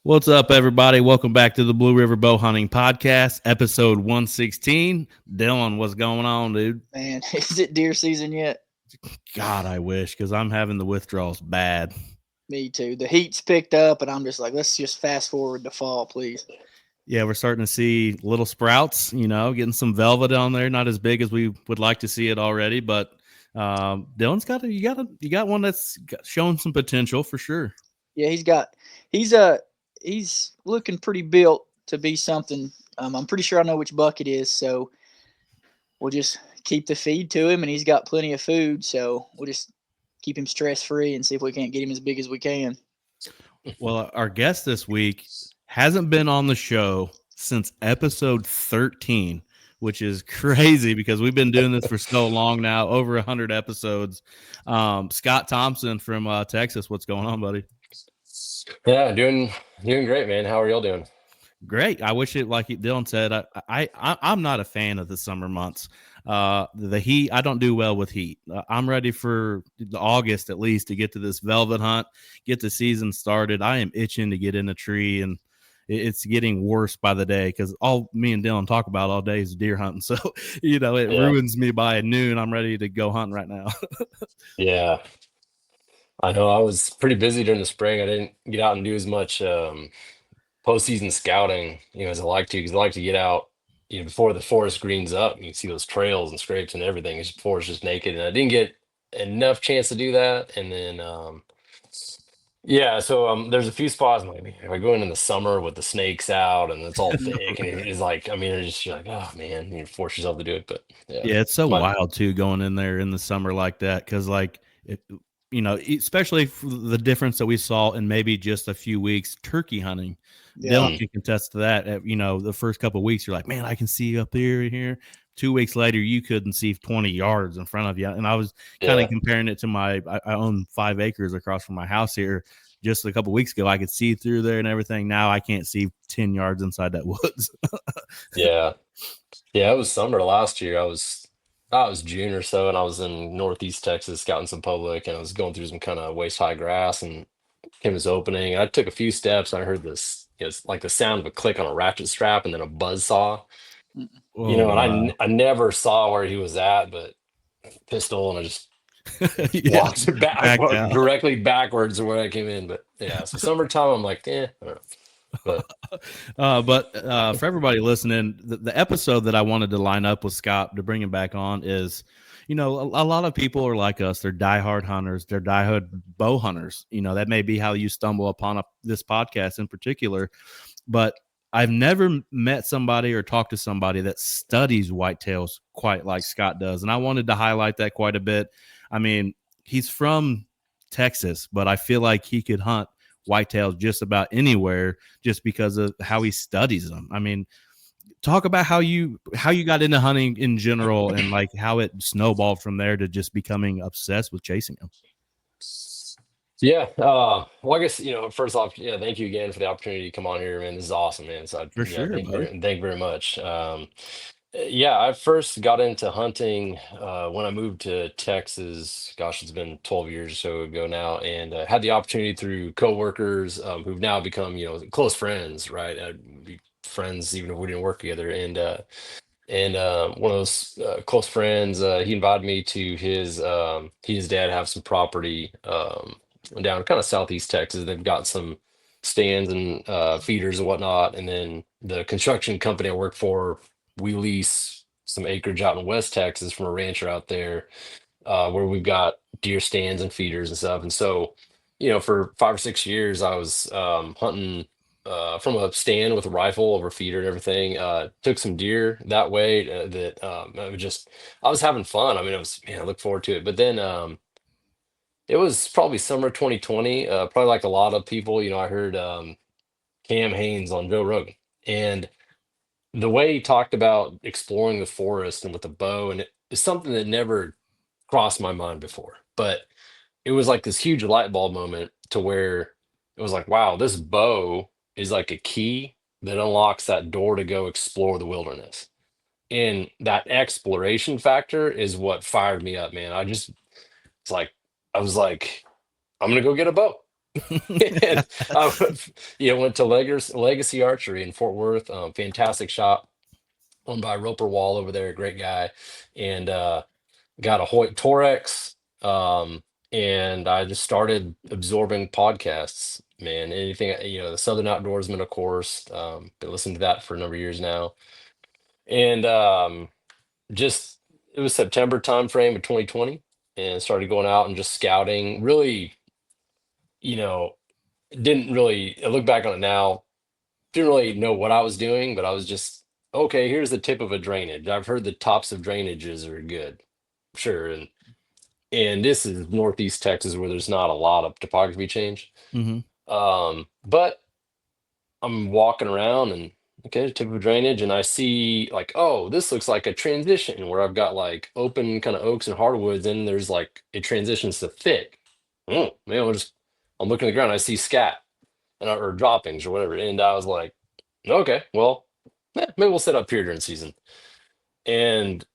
What's up, everybody? Welcome back to the Blue River Bow Hunting Podcast, episode 116. Dylan, what's going on, dude? Man, is it deer season yet? God, I wish, because I'm having the withdrawals bad. Me too. The heat's picked up, and I'm just like, let's just fast forward to fall, please. Yeah, we're starting to see little sprouts, getting some velvet on there. Not as big as we would like to see it already, but Dylan's you got one that's showing some potential for sure. Yeah, he's looking pretty built to be something. I'm pretty sure I know which buck it is, so we'll just keep the feed to him, and he's got plenty of food, so we'll just keep him stress free and see if we can't get him as big as we can. Well, our guest this week hasn't been on the show since episode 13, which is crazy because we've been doing this for so long now, over 100 episodes. Scott Thompson from Texas. What's going on, buddy? Yeah, doing great, man. How are y'all doing? Great. I wish it, like Dylan said, I'm not a fan of the summer months. The heat, I don't do well with heat. I'm ready for the August at least to get to this velvet hunt, get the season started. I am itching to get in a tree, and it's getting worse by the day because all me and Dylan talk about all day is deer hunting. So, it ruins me by noon. I'm ready to go hunting right now. Yeah, I know I was pretty busy during the spring. I didn't get out and do as much postseason scouting, as I like to, because I like to get out, before the forest greens up. You can see those trails and scrapes and everything. It's forest just naked, and I didn't get enough chance to do that. And then, yeah, so there's a few spots. Like, if I go in the summer with the snakes out and it's all thick, and it's like, I mean, it's just you're like, oh man, you force yourself to do it. But Yeah, it's so wild too going in there in the summer like that because, especially the difference that we saw in maybe just a few weeks turkey hunting. Yeah. Dylan can contest to that. The first couple of weeks, you're like, man, I can see up there here. 2 weeks later, you couldn't see 20 yards in front of you. And I was kind of comparing it to I own 5 acres across from my house here. Just a couple of weeks ago, I could see through there and everything. Now I can't see 10 yards inside that woods. Yeah, it was summer last year. I was June or so, and I was in Northeast Texas scouting some public, and I was going through some kind of waist high grass, and came this opening. I took a few steps. I heard this, it's like the sound of a click on a ratchet strap, and then a buzz saw. And wow. I never saw where he was at, but pistol, and I just walked back directly backwards to where I came in. But yeah, so summertime, I'm like, I don't know. But for everybody listening, the episode that I wanted to line up with Scott to bring him back on is, a lot of people are like us. They're diehard hunters. They're diehard bow hunters. That may be how you stumble upon this podcast in particular. But I've never met somebody or talked to somebody that studies whitetails quite like Scott does. And I wanted to highlight that quite a bit. I mean, he's from Texas, but I feel like he could hunt whitetails just about anywhere just because of how he studies them. I mean, talk about how you got into hunting in general and like how it snowballed from there to just becoming obsessed with chasing them. Yeah. Well, I guess, first off, yeah, thank you again for the opportunity to come on here, man. This is awesome, man. So For sure, thank you very much. Yeah, I first got into hunting when I moved to Texas. Gosh, it's been 12 years or so ago now, and had the opportunity through coworkers who've now become, close friends, right? Be friends even if we didn't work together. And one of those close friends, he invited me to his he and his dad have some property down kind of southeast Texas. They've got some stands and feeders and whatnot, and then the construction company I work for, we lease some acreage out in West Texas from a rancher out there, where we've got deer stands and feeders and stuff. And so, for 5 or 6 years, I was hunting from a stand with a rifle over feeder and everything. Took some deer that way. I was having fun. I mean, I look forward to it. But then it was probably summer 2020. Probably like a lot of people, I heard Cam Haines on Joe Rogan, and the way he talked about exploring the forest and with a bow, and it's something that never crossed my mind before. But it was like this huge light bulb moment to where it was like, wow, this bow is like a key that unlocks that door to go explore the wilderness. And that exploration factor is what fired me up, man. It's like, I was like, I'm gonna go get a bow. And went to Legacy Archery in Fort Worth. Fantastic shop owned by Roper Wall over there, great guy, and got a Hoyt Torex. And I just started absorbing podcasts, man. Anything, the Southern Outdoorsman, of course. Been listening to that for a number of years now, and just it was September timeframe of 2020, and started going out and just scouting. Really, you know, didn't really. I look back on it now, didn't really know what I was doing, but I was just okay. Here's the tip of a drainage. I've heard the tops of drainages are good, sure, and this is Northeast Texas where there's not a lot of topography change. Hmm. But I'm walking around and okay, tip of drainage, and I see like, oh, this looks like a transition where I've got like open kind of oaks and hardwoods, and there's like it transitions to thick. Oh, man, I'm looking at the ground, I see scat or droppings or whatever, and I was like, okay, well, maybe we'll set up here during season. And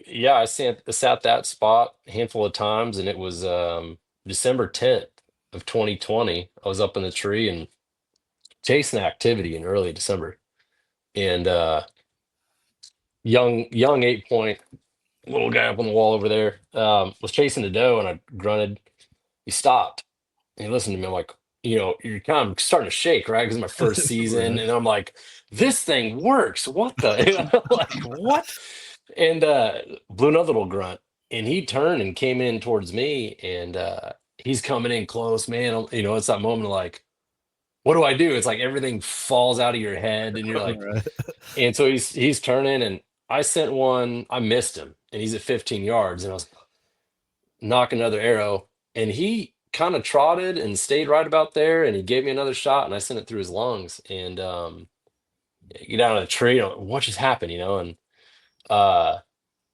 yeah, I sat that spot a handful of times, and it was December 10th of 2020. I was up in the tree and chasing activity in early December, and young 8 point little guy up on the wall over there was chasing the doe, and I grunted. He stopped and he listened to me. I'm like, you're kind of starting to shake, right? Because it's my first season, Right. and I'm like, this thing works. What the? Like what? And blew another little grunt, and he turned and came in towards me, and he's coming in close, man. It's that moment of like, what do I do? It's like everything falls out of your head, and you're like, Right. and so he's turning, and I sent one, I missed him, and he's at 15 yards, and I was knock another arrow, and he kind of trotted and stayed right about there, and he gave me another shot, and I sent it through his lungs, and get down to the tree, what just happened, uh,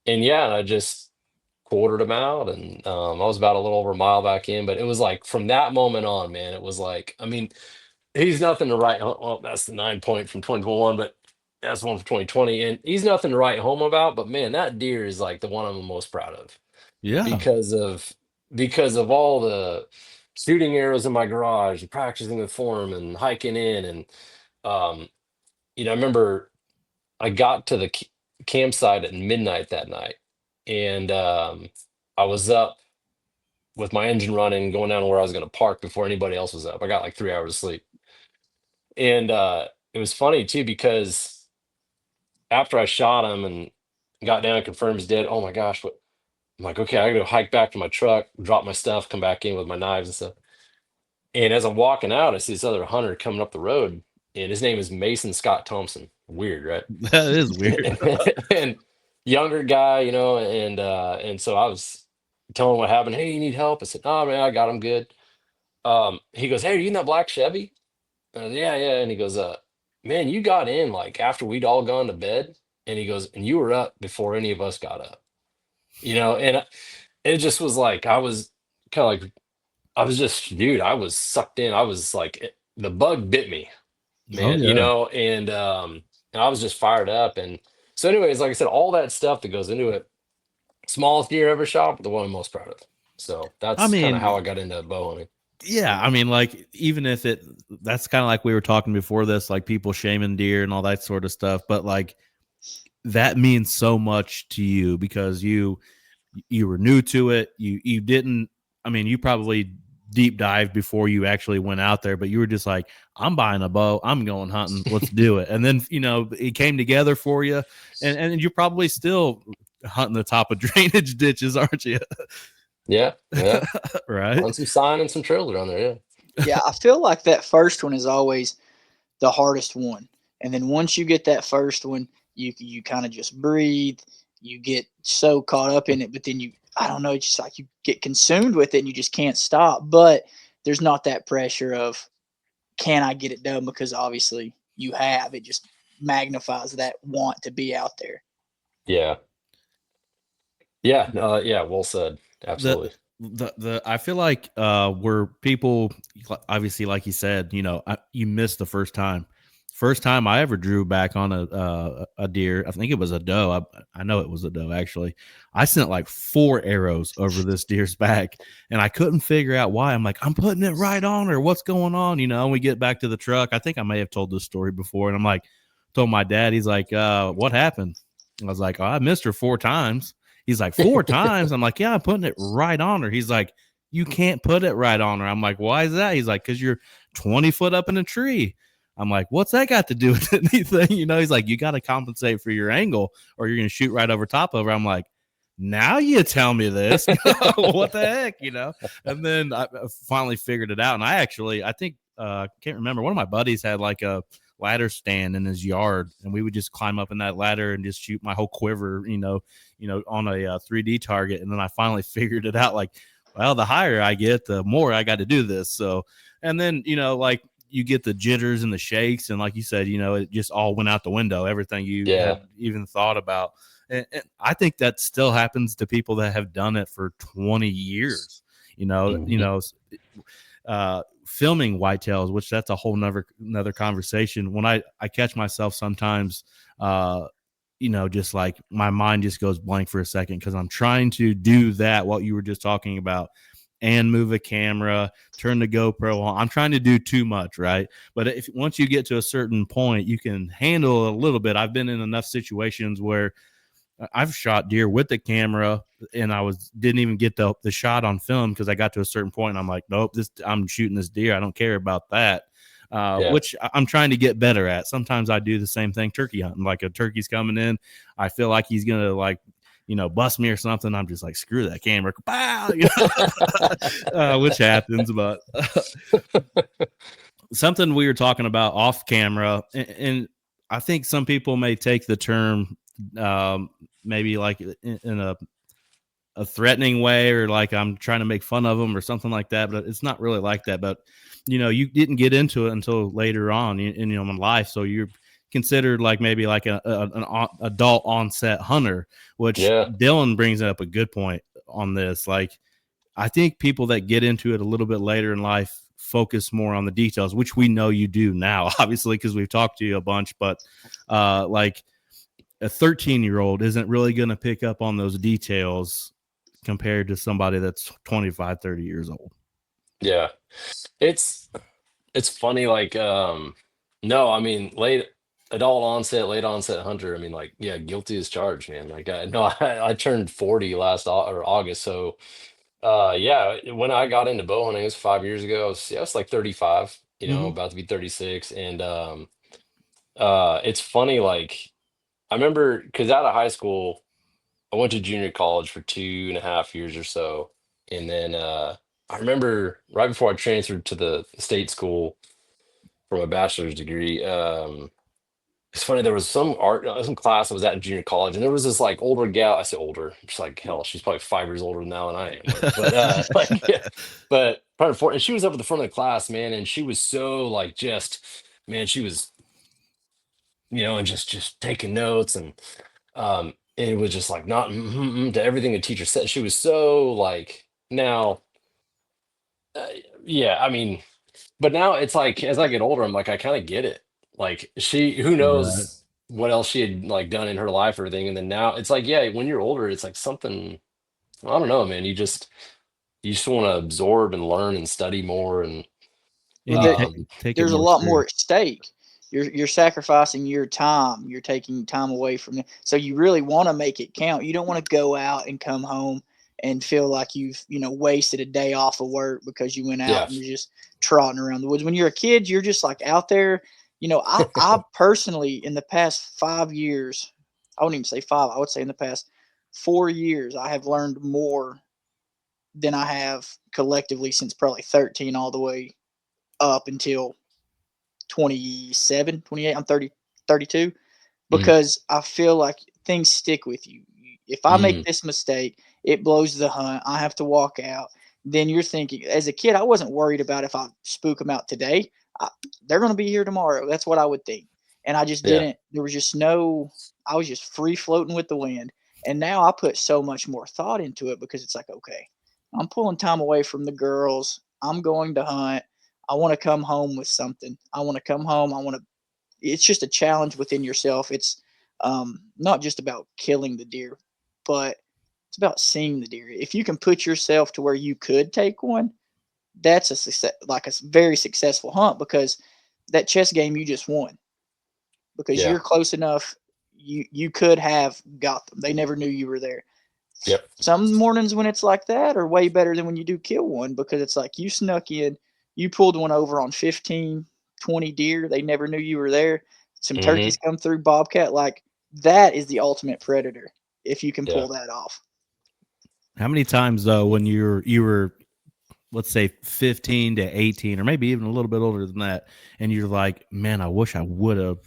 and yeah, and I just quartered him out, and I was about a little over a mile back in, but it was like from that moment on, man, it was like, I mean, he's nothing to write. Well, that's the 9 point from 2021, but that's one from 2020, and he's nothing to write home about. But man, that deer is like the one I'm most proud of Yeah. because of all the shooting arrows in my garage and practicing with form and hiking in, and um, I remember I got to the campsite at midnight that night, and I was up with my engine running, going down to where I was going to park before anybody else was up. I got like 3 hours of sleep. And it was funny too because after I shot him and got down and confirmed he's dead, oh my gosh, what I'm like, okay, I gotta go hike back to my truck, drop my stuff, come back in with my knives and stuff. And as I'm walking out, I see this other hunter coming up the road, and his name is Mason Scott Thompson. Weird, right? That is weird. And younger guy, and so I was telling him what happened. Hey, you need help? I said, oh man, I got him good. He goes, hey, are you in that black Chevy? Yeah, yeah. And he goes, man, you got in like after we'd all gone to bed. And he goes, and you were up before any of us got up, and it just was like, I was kind of like, I was just, dude, I was sucked in. I was like, the bug bit me, Oh man, yeah. and I was just fired up. And so, anyways, like I said, all that stuff that goes into it, smallest deer ever shot, but the one I'm most proud of. So I that's kind of mean, how I got into bow hunting. yeah, I mean, like, even if that's kind of like we were talking before this, like people shaming deer and all that sort of stuff, but like that means so much to you because you were new to it. You didn't, I mean, you probably deep dived before you actually went out there, but you were just like, I'm buying a bow, I'm going hunting, let's do it. And then, it came together for you, and you're probably still hunting the top of drainage ditches, aren't you? Yeah, yeah. Right. On some sign and some trails around there, yeah. Yeah, I feel like that first one is always the hardest one. And then once you get that first one, you kind of just breathe. You get so caught up in it, but then I don't know, it's just like you get consumed with it and you just can't stop. But there's not that pressure of can I get it done, because obviously you have. It just magnifies that want to be out there. Yeah. Yeah, yeah, well said. the Absolutely. the I feel like where people, obviously, like you said, you missed the first time. First time I ever drew back on a deer, I think it was a doe. I know it was a doe, actually. I sent like 4 arrows over this deer's back, and I couldn't figure out why. I'm like, I'm putting it right on her. What's going on? And we get back to the truck. I think I may have told this story before, and I'm like, told my dad. He's like, what happened? I was like, oh, I missed her 4 times. He's like, 4 times? I'm like, yeah, I'm putting it right on her. He's like, you can't put it right on her. I'm like, why is that? He's like, because you're 20 foot up in a tree. I'm like, what's that got to do with anything? He's like, you got to compensate for your angle or you're going to shoot right over top of her. I'm like, now you tell me this. What the heck, And then I finally figured it out. And I think, I can't remember. One of my buddies had like a ladder stand in his yard, and we would just climb up in that ladder and just shoot my whole quiver, on a 3D target. And then I finally figured it out. Like, well, the higher I get, the more I got to do this. So, and then, like, you get the jitters and the shakes, and like you said, it just all went out the window. Everything you had even thought about, and I think that still happens to people that have done it for 20 years. Filming whitetails, which that's a whole another conversation. When I catch myself sometimes, just like my mind just goes blank for a second because I'm trying to do that what you were just talking about. And move a camera, turn the GoPro on. I'm trying to do too much, right? But once you get to a certain point, you can handle a little bit. I've been in enough situations where I've shot deer with the camera, and I didn't even get the shot on film because I got to a certain point. And I'm like, nope, I'm shooting this deer. I don't care about that. Which I'm trying to get better at. Sometimes I do the same thing turkey hunting. Like a turkey's coming in, I feel like he's gonna bust me or something. I'm just like, screw that camera, pow, which happens. But something we were talking about off camera, and I think some people may take the term maybe like in a threatening way, or like I'm trying to make fun of them or something like that. But it's not really like that. But you didn't get into it until later on in life, so you're considered like maybe like an adult onset hunter, which Dylan brings up a good point on this. Like, I think people that get into it a little bit later in life focus more on the details, which we know you do now, obviously, because we've talked to you a bunch. But like a 13-year-old isn't really going to pick up on those details compared to somebody that's 25, 30 years old. Yeah. It's funny. Like, no, I mean, late onset hunter. I mean, like, yeah, guilty as charged, man. Like, I turned 40 last August. So, when I got into bow hunting, it was 5 years ago. I was like 35, about to be 36. And, it's funny. Like, I remember because out of high school, I went to junior college for 2.5 years or so. And then, I remember right before I transferred to the state school for my bachelor's degree. It's funny, there was some class I was at in junior college, and there was this like older gal. I say older, just like hell, she's probably 5 years older now than I am. But like, yeah, but probably 4, and she was up at the front of the class, man, and she was so like just, man, she was, and just taking notes, and it was just like not to everything the teacher said. She was so like now, yeah, I mean. But now it's like as I get older, I'm like, I kind of get it. Like who Right. knows what else she had like done in her life or everything. And then now it's like, yeah, when you're older, it's like something, I don't know, man. You just want to absorb and learn and study more. And And you take it there's a more lot more serious. at stake. You're sacrificing your time. You're taking time away from it. So you really want to make it count. You don't want to go out and come home and feel like you've wasted a day off of work because you went out yeah, and you're just trotting around the woods. When you're a kid, you're just like out there. I personally in the past 5 years, I wouldn't even say 5. I would say in the past 4 years, I have learned more than I have collectively since probably 13 all the way up until 27, 28. I'm 30, 32 mhm, because I feel like things stick with you. If I make mm, this mistake, it blows the hunt. I have to walk out. Then you're thinking, as a kid, I wasn't worried about if I spook them out today. I, they're going to be here tomorrow. That's what I would think. And I just yeah, didn't, there was just no, I was just free floating with the wind. And now I put so much more thought into it because it's like, okay, I'm pulling time away from the girls. I'm going to hunt. I want to come home with something. I want to come home. I want to it's just a challenge within yourself. It's not just about killing the deer, but it's about seeing the deer. If you can put yourself to where you could take one, that's a success, like a very successful hunt, because that chess game you just won, because Yeah. you're close enough. You could have got them. They never knew you were there. Yep. Some mornings when it's like that are way better than when you do kill one, because it's like you snuck in, you pulled one over on 15, 20 deer. They never knew you were there. Some Hmm. turkeys come through, bobcat. Like, that is the ultimate predator if you can Yeah. pull that off. How many times though, when you were let's say 15 to 18, or maybe even a little bit older than that, and you're like, man, I wish I would have,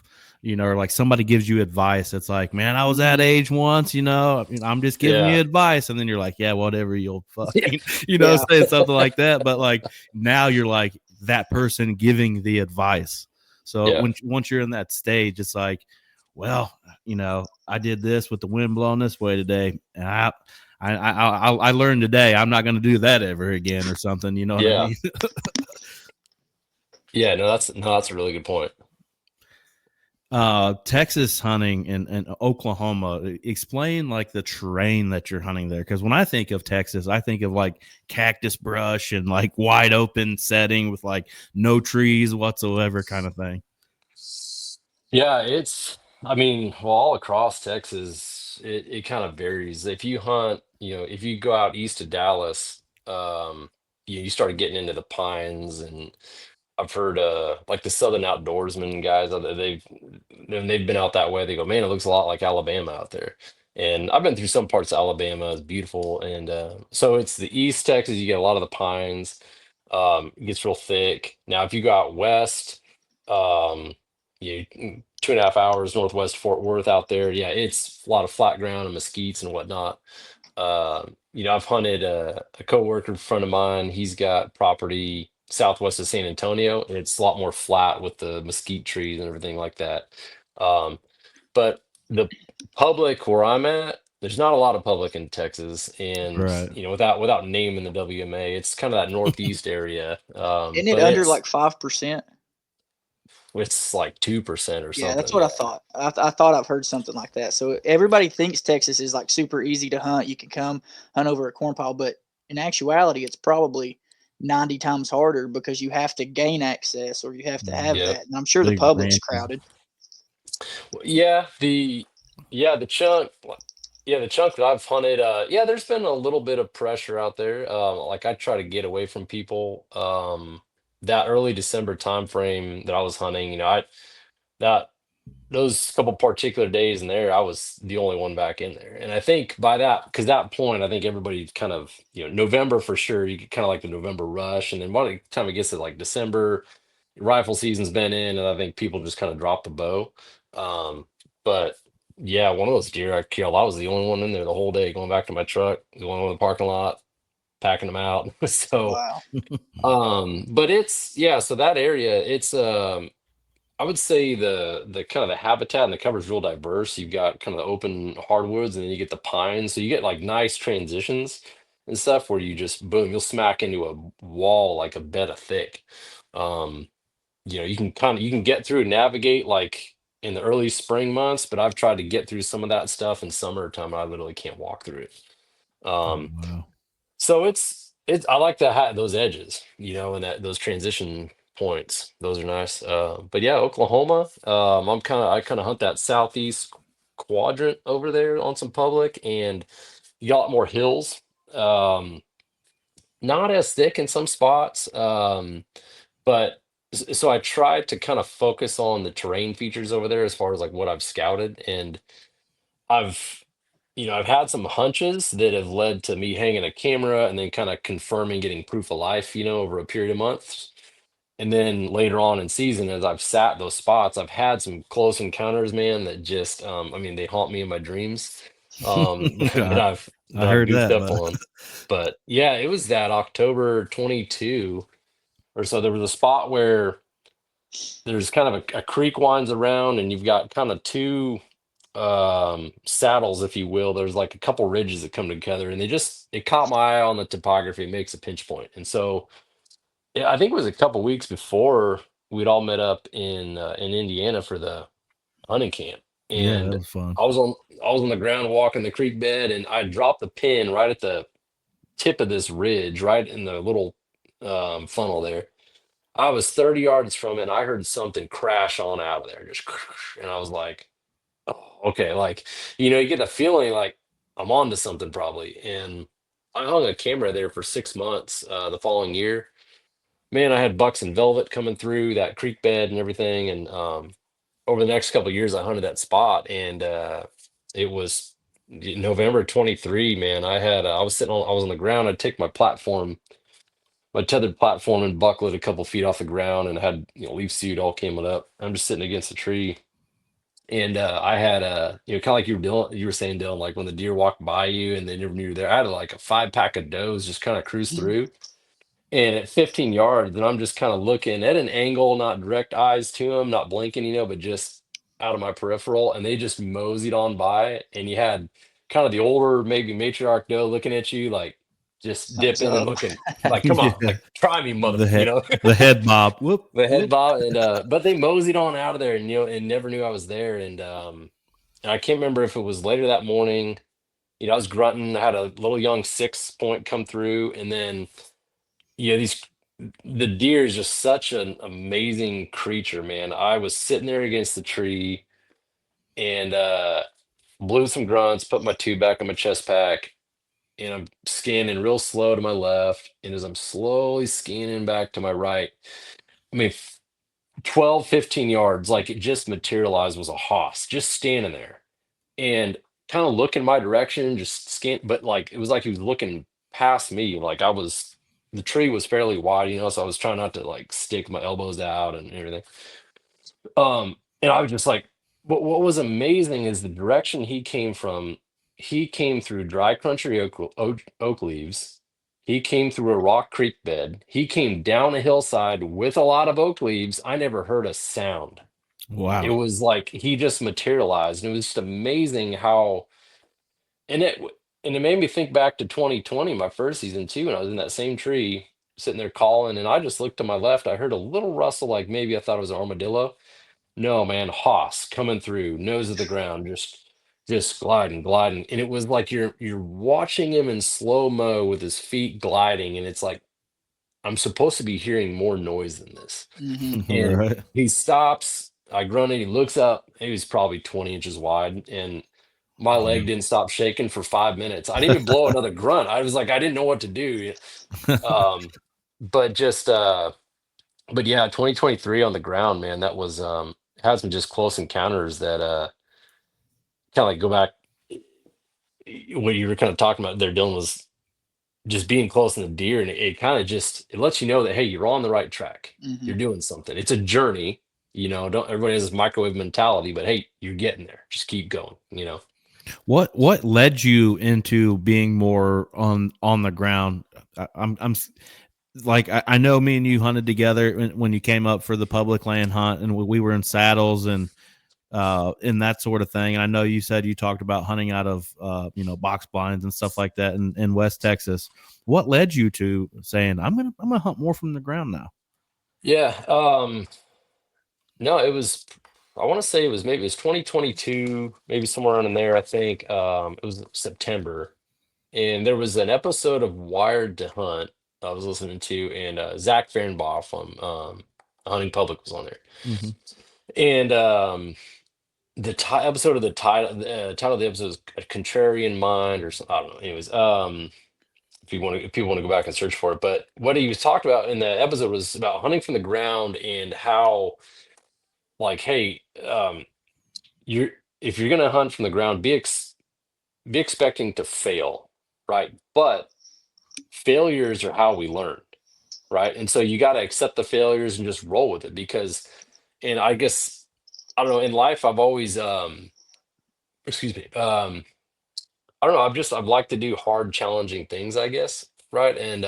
or like somebody gives you advice, it's like, man, I was that Mhm. age once, I'm just giving you Yeah. advice, and then you're like, yeah, whatever, you'll Yeah. fucking Yeah. say something like that. But like, now you're like that person giving the advice. So Yeah. when once you're in that stage, it's like, well, I did this with the wind blowing this way today, and I learned today I'm not going to do that ever again, or something. You know what I Yeah. mean? Yeah. No, that's a really good point. Texas hunting and Oklahoma. Explain like the terrain that you're hunting there, because when I think of Texas, I think of like cactus brush and like wide open setting with like no trees whatsoever, kind of thing. Yeah, I mean, well, all across Texas, it kind of varies. If you hunt, if you go out east of Dallas, you start getting into the pines, and I've heard like the Southern Outdoorsman guys, they've been out that way. They go, man, it looks a lot like Alabama out there. And I've been through some parts of Alabama. It's beautiful. And so it's the East Texas, you get a lot of the pines. It gets real thick. Now, if you go out west, um, 2.5 hours northwest Fort Worth out there, yeah, it's a lot of flat ground and mesquites and whatnot. I've hunted a coworker friend of mine. He's got property southwest of San Antonio, and it's a lot more flat with the mesquite trees and everything like that. Um, but the public where I'm at, there's not a lot of public in Texas, and Right. without naming the WMA, it's kind of that northeast area. Isn't it But under it's like 5%? it's like 2% or Yeah, that's something. what I Yeah, thought. I thought I've heard something like that. So everybody thinks Texas is like super easy to hunt. You can come hunt over a corn pile, but in actuality, it's probably 90 times harder, because you have to gain access, or you have to have yeah. that. And I'm sure the Big public's ranches. crowded. Yeah, the chunk, the chunk that I've hunted, yeah, there's been a little bit of pressure out there. Like I try to get away from people. That early December time frame that I was hunting, that those couple particular days in there, I was the only one back in there. And I think by that, because that point, I think everybody kind of, November for sure, you get kind of like the November rush, and then by the time it gets to like December, rifle season's been in, and I think people just kind of drop the bow. Um, but yeah, one of those deer I killed, I was the only one in there the whole day, going back to my truck, going to the parking lot, packing them out. So, Wow. but so that area, it's I would say the kind of the habitat and the cover is real diverse. You've got kind of the open hardwoods, and then you get the pines, so you get like nice transitions and stuff where you just boom, you'll smack into a wall like a bed of thick. Um, you can get through and navigate like in the early spring months, but I've tried to get through some of that stuff in summertime. I literally can't walk through it. Oh, Um, wow. so it's I like to have those edges, and that those transition points. Those are nice. But yeah, Oklahoma. I kind of hunt that southeast quadrant over there on some public, and you got a lot more hills. Um, Not as thick in some spots. But so I tried to kind of focus on the terrain features over there as far as like what I've scouted, and I've I've had some hunches that have led to me hanging a camera and then kind of confirming getting proof of life, over a period of months. And then later on in season, as I've sat those spots, I've had some close encounters, man, that just I mean, they haunt me in my dreams. That I, I've I that I've heard goofed that, up but on. But yeah, it was that October 22 or so. There was a spot where there's kind of a creek winds around, and you've got kind of two saddles, if you will. There's like a couple ridges that come together, and it caught my eye on the topography. It makes a pinch point. And so yeah, I think it was a couple weeks before we'd all met up in Indiana for the hunting camp, Yeah, that and was fun. I was on the ground walking the creek bed, and I dropped the pin right at the tip of this ridge, right in the little funnel there. I was 30 yards from it, and I heard something crash on out of there, just, and I was like, oh, okay, like, you get the feeling like I'm on to something probably. And I hung a camera there for 6 months the following year. Man, I had bucks and velvet coming through that creek bed and everything. And over the next couple of years, I hunted that spot, and it was November 23, man. I was on the ground. I'd take my tethered platform, and bucklet a couple feet off the ground, and had, leaf suit all came up. I'm just sitting against a tree, and I had kind of like you were saying, Dylan, like when the deer walked by you and they never knew you were there. I had like a 5 pack of does just kind of cruise through. And at 15 yards, then I'm just kind of looking at an angle, not direct eyes to them, not blinking, but just out of my peripheral. And they just moseyed on by. And you had kind of the older, maybe matriarch doe looking at you, like just Something's dipping and up. looking like, come on, Yeah, like try me, mother, the you head know, the head bob. Whoop the head whoop. bob. And, but they moseyed on out of there, and, and never knew I was there. And I can't remember if it was later that morning. I was grunting. I had a little young 6 point come through, and then these the deer is just such an amazing creature, man. I was sitting there against the tree, and blew some grunts, put my tube back on my chest pack, and I'm scanning real slow to my left. And as I'm slowly scanning back to my right, I mean, 12, 15 yards, like it just materialized, was a hoss just standing there, and kind of looking my direction, just scan. But like it was like he was looking past me. Like the tree was fairly wide, so I was trying not to like stick my elbows out and everything. And I was just like, what was amazing is the direction he came from. He came through dry, crunchy oak leaves. He came through a rock creek bed. He came down a hillside with a lot of oak leaves. I never heard a sound. It Wow. was like he just materialized, and it was just amazing how. And it made me think back to 2020, my first season too, and I was in that same tree sitting there calling, and I just looked to my left. I heard a little rustle, like maybe I thought it was an armadillo. No, man, hoss coming through, nose of the ground, just gliding, gliding. And it was like you're watching him in slow mo with his feet gliding, and it's like I'm supposed to be hearing more noise than this. Hmm. And Right. he stops. I grunted. He looks up. He was probably 20 inches wide. And my leg Damn. didn't stop shaking for 5 minutes. I didn't even blow another grunt. I was like, I didn't know what to do. Um, but just, but yeah, 2023 on the ground, man, that was, had some just close encounters that, kind of like go back what you were kind of talking about there, Dylan, was just being close in the deer. And it kind of just, it lets you know that, hey, you're on the right track. Hmm. You're doing something. It's a journey. Don't everybody has this microwave mentality, but hey, you're getting there. Just keep going. What led you into being more on the ground? Like I know me and you hunted together when you came up for the public land hunt, and we were in saddles and that sort of thing. And I know you said you talked about hunting out of box blinds and stuff like that in West Texas. What led you to saying I'm gonna hunt more from the ground now? Yeah. No, I want to say maybe it was 2022, maybe somewhere around in there. I think it was September, and there was an episode of Wired to Hunt I was listening to, and Zach Fehrenbach from Hunting Public was on there. Mm-hmm. And episode of the title of the episode is A Contrarian Mind or something. I don't know. Anyways, if people want to go back and search for it, but what he was talking about in the episode was about hunting from the ground, and how, like, hey, you're if you're gonna hunt from the ground, be expecting to fail, right? But failures are how we learn, right? And so you got to accept the failures and just roll with it, because, and I guess, I don't know, in life I've always excuse me, I don't know, I've liked to do hard, challenging things, I guess, right? And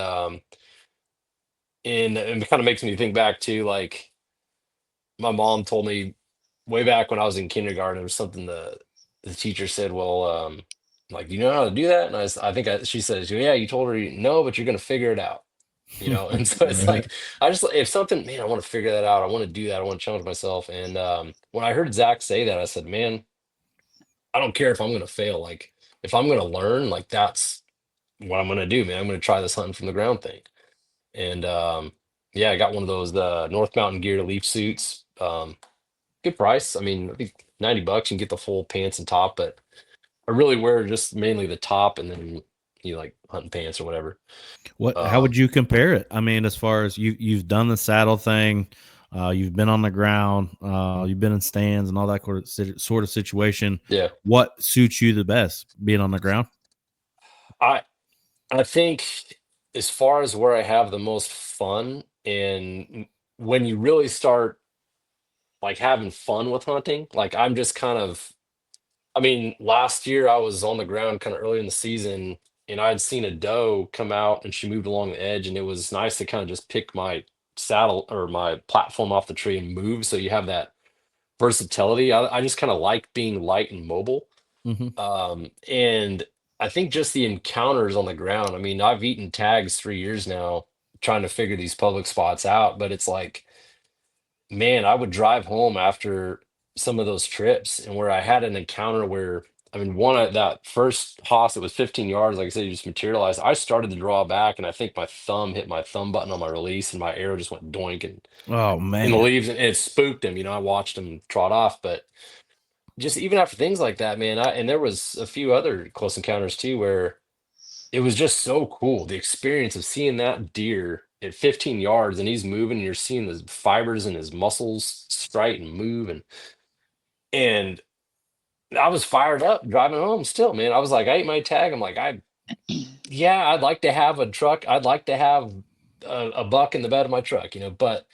it kind of makes me think back to, like, my mom told me way back when I was in kindergarten, it was something the teacher said, well, like, you know how to do that? And I think she says, yeah, you told her no, but you're going to figure it out. And so it's like, if something, man, I want to figure that out. I want to do that. I want to challenge myself. And when I heard Zach say that, I said, man, I don't care if I'm going to fail. Like, if I'm going to learn, like, that's what I'm going to do, man. I'm going to try this hunting from the ground thing. And yeah, I got one of those North Mountain Gear leaf suits. Good price. I mean, I think $90 you can get the full pants and top, but I really wear just mainly the top and then like hunting pants or whatever. How would you compare it? I mean, as far as you've done the saddle thing, you've been on the ground, you've been in stands and all that sort of situation. Yeah. What suits you the best, being on the ground? I think as far as where I have the most fun, and when you really start like having fun with hunting, like I'm just kind of, I mean, last year I was on the ground kind of early in the season and I'd seen a doe come out and she moved along the edge, and it was nice to kind of just pick my saddle or my platform off the tree and move. So you have that versatility. I just kind of like being light and mobile. And I think just the encounters on the ground. I mean, I've eaten tags 3 years now trying to figure these public spots out, but it's like, man, I would drive home after some of those trips and where I had an encounter where, I mean, that first hoss, it was 15 yards, like I said, you just materialized. I started to draw back, and I think my thumb hit my thumb button on my release, and my arrow just went doink and Oh in the man. leaves, and it spooked him. I watched him trot off, but just even after things like that, man, and there was a few other close encounters too where it was just so cool. The experience of seeing that deer at 15 yards and he's moving and you're seeing the fibers in his muscles strike and move, and I was fired up driving home still, man. I was like, I ate my tag. I'm like, yeah, I'd like to have a truck. I'd like to have a buck in the bed of my truck, but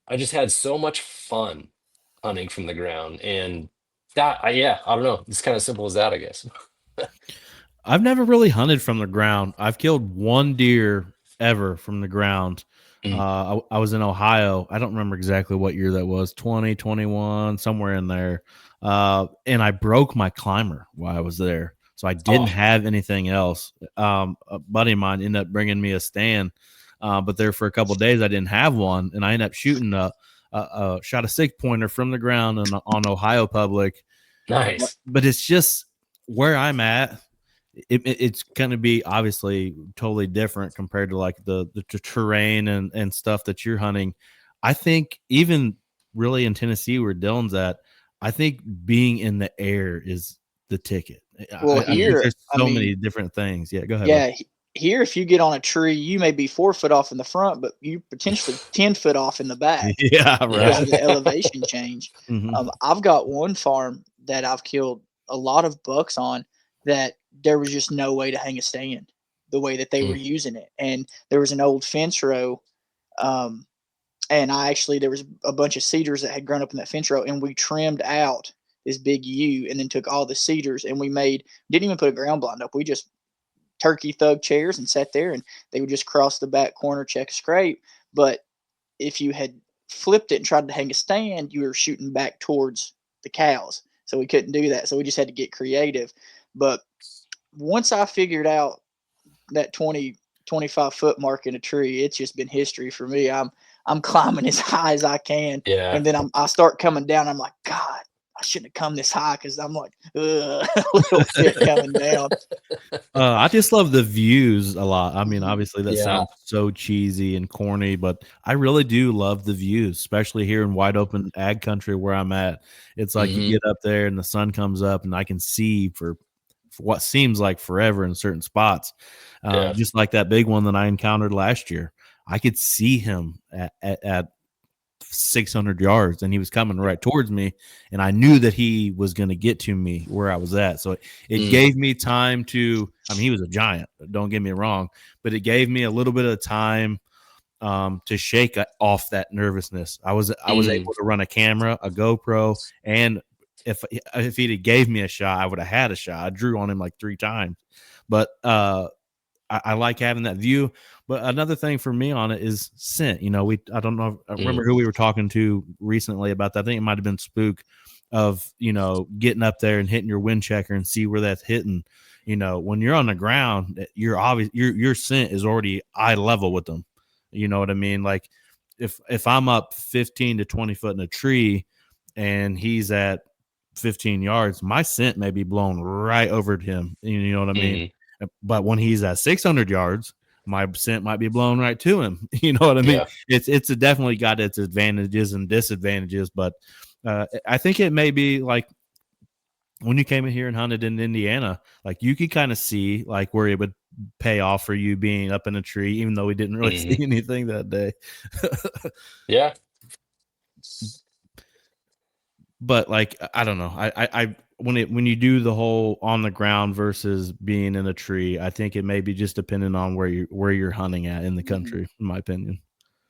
I just had so much fun hunting from the ground. And yeah, I don't know. It's kind of simple as that, I guess. I've never really hunted from the ground. I've killed one deer ever from the ground. I was in Ohio. I don't remember exactly what year that was, 2021, somewhere in there. And I broke my climber while I was there. So I didn't have anything else. A buddy of mine ended up bringing me a stand. But there for a couple of days, I didn't have one. And I ended up shooting shot a 6-pointer from the ground on Ohio Public. Nice. But it's just where I'm at. It's going to be obviously totally different compared to like the terrain and stuff that you're hunting. I think even really in Tennessee where Dylan's at, I think being in the air is the ticket. Well, I think there's many different things. Yeah, go ahead. Yeah, here if you get on a tree, you may be 4 foot off in the front, but you potentially 10 foot off in the back. Yeah, right. Because of the elevation change. I've got one farm that I've killed a lot of bucks on that there was just no way to hang a stand the way that they were using it. And there was an old fence row. And there was a bunch of cedars that had grown up in that fence row, and we trimmed out this big U and then took all the cedars and didn't even put a ground blind up. We just turkey thug chairs and sat there, and they would just cross the back corner, check a scrape. But if you had flipped it and tried to hang a stand, you were shooting back towards the cows. So we couldn't do that. So we just had to get creative. But once I figured out that 20, 25 foot mark in a tree, it's just been history for me. I'm climbing as high as I can. Yeah. And then I start coming down. I'm like, God, I shouldn't have come this high, because I'm like, a little bit coming down. I just love the views a lot. I mean, obviously that sounds so cheesy and corny, but I really do love the views, especially here in wide open ag country where I'm at. It's like you get up there and the sun comes up and I can see for what seems like forever in certain spots. Just like that big one that I encountered last year. I could see him at 600 yards and he was coming right towards me, and I knew that he was going to get to me where I was at. So it gave me time to, I mean, he was a giant, don't get me wrong, but it gave me a little bit of time to shake off that nervousness. I was able to run a camera, a GoPro, and if he'd have gave me a shot, I would have had a shot. I drew on him like 3 times, but I like having that view. But another thing for me on it is scent. I don't know. I remember who we were talking to recently about that. I think it might have been Spook, of, getting up there and hitting your wind checker and see where that's hitting. you know, when you're on the ground, your scent is already eye level with them. You know what I mean? Like if I'm up 15 to 20 foot in a tree and he's at 15 yards, my scent may be blown right over to him. You know what I mean? But when he's at 600 yards, my scent might be blown right to him. You know what I mean? Yeah. It's definitely got its advantages and disadvantages, but I think it may be like when you came in here and hunted in Indiana, like you could kind of see like where it would pay off for you being up in a tree, even though we didn't really see anything that day. Yeah. But like I don't know, I when you do the whole on the ground versus being in a tree, I think it may be just depending on where you're hunting at in the country, in my opinion.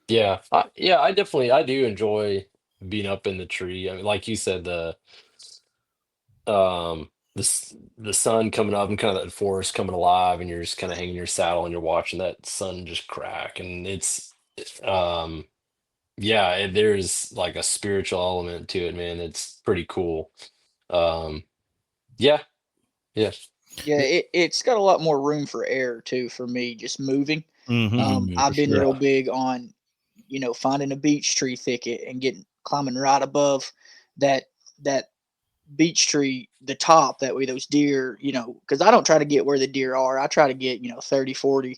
Yeah. I definitely, I do enjoy being up in the tree. I mean, like you said, the sun coming up and kind of that forest coming alive, and you're just kind of hanging your saddle and you're watching that sun just crack, and um yeah, there's like a spiritual element to it, man. It's pretty cool. Um, yeah, yeah. Yeah, it's got a lot more room for error too for me just moving. For I've been sure. real Yeah. big on, finding a beech tree thicket and climbing right above that beech tree, the top. That way those deer, because I don't try to get where the deer are. I try to get, 30, 40,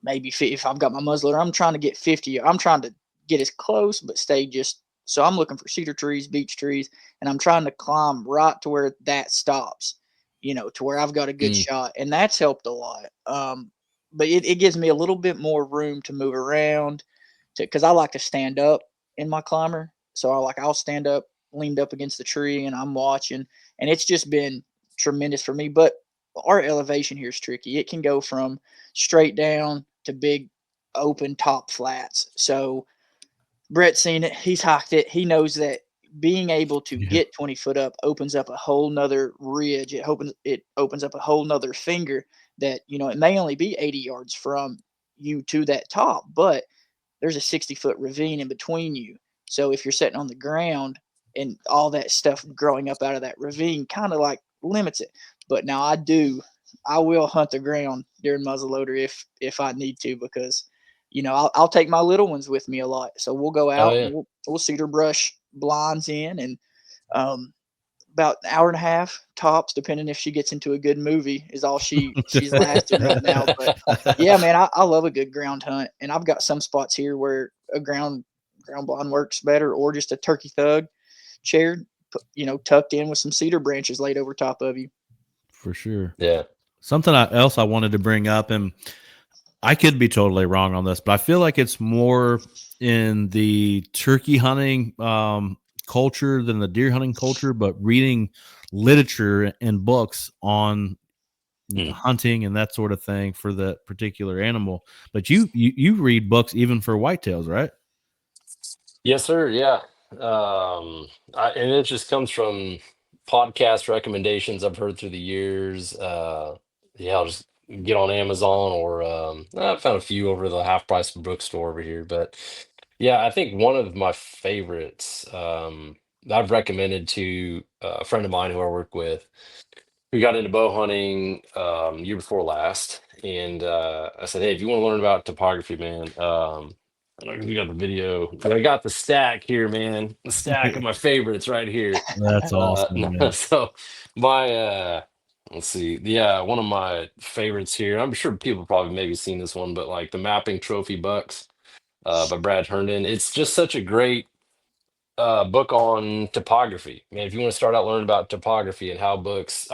maybe if I've got my muzzleloader, I'm trying to get 50. I'm trying to get as close, but stay just. So I'm looking for cedar trees, beech trees, and I'm trying to climb right to where that stops, to where I've got a good Mm, shot. And that's helped a lot. But it gives me a little bit more room to move around because I like to stand up in my climber. So I'll stand up, leaned up against the tree, and I'm watching. And it's just been tremendous for me. But our elevation here is tricky. It can go from straight down to big open top flats. So Brett's seen it. He's hiked it. He knows that being able to Yeah. get 20 foot up opens up a whole nother ridge. It opens up a whole nother finger that, it may only be 80 yards from you to that top, but there's a 60-foot ravine in between you. So if you're sitting on the ground and all that stuff growing up out of that ravine kind of like limits it. But now I will hunt the ground during muzzleloader if I need to, because I'll take my little ones with me a lot. So we'll go oh out and yeah. we'll cedar brush blinds in, and um, about an hour and a half tops, depending if she gets into a good movie, is all she's lasting right now. But yeah, man, I love a good ground hunt, and I've got some spots here where a ground blind works better, or just a turkey thug chair, tucked in with some cedar branches laid over top of you. For sure. Yeah. Something else I wanted to bring up, and I could be totally wrong on this, but I feel like it's more in the turkey hunting culture than the deer hunting culture, but reading literature and books on Mm. hunting and that sort of thing for the particular animal. But you read books even for whitetails, right? Yes, sir. Yeah. And it just comes from podcast recommendations I've heard through the years. Yeah, I'll just get on Amazon, or I found a few over the half price bookstore over here. But yeah, I think one of my favorites that I've recommended to a friend of mine who I work with, we got into bow hunting year before last, and I said, hey, if you want to learn about topography, man, I don't know if you got the video, but I got the stack here, man. The stack of my favorites right here. That's awesome, man. So my let's see, yeah, one of my favorites here. I'm sure people probably maybe seen this one, but like the Mapping Trophy Bucks by Brad Herndon. It's just such a great book on topography, man. If you want to start out learning about topography and how bucks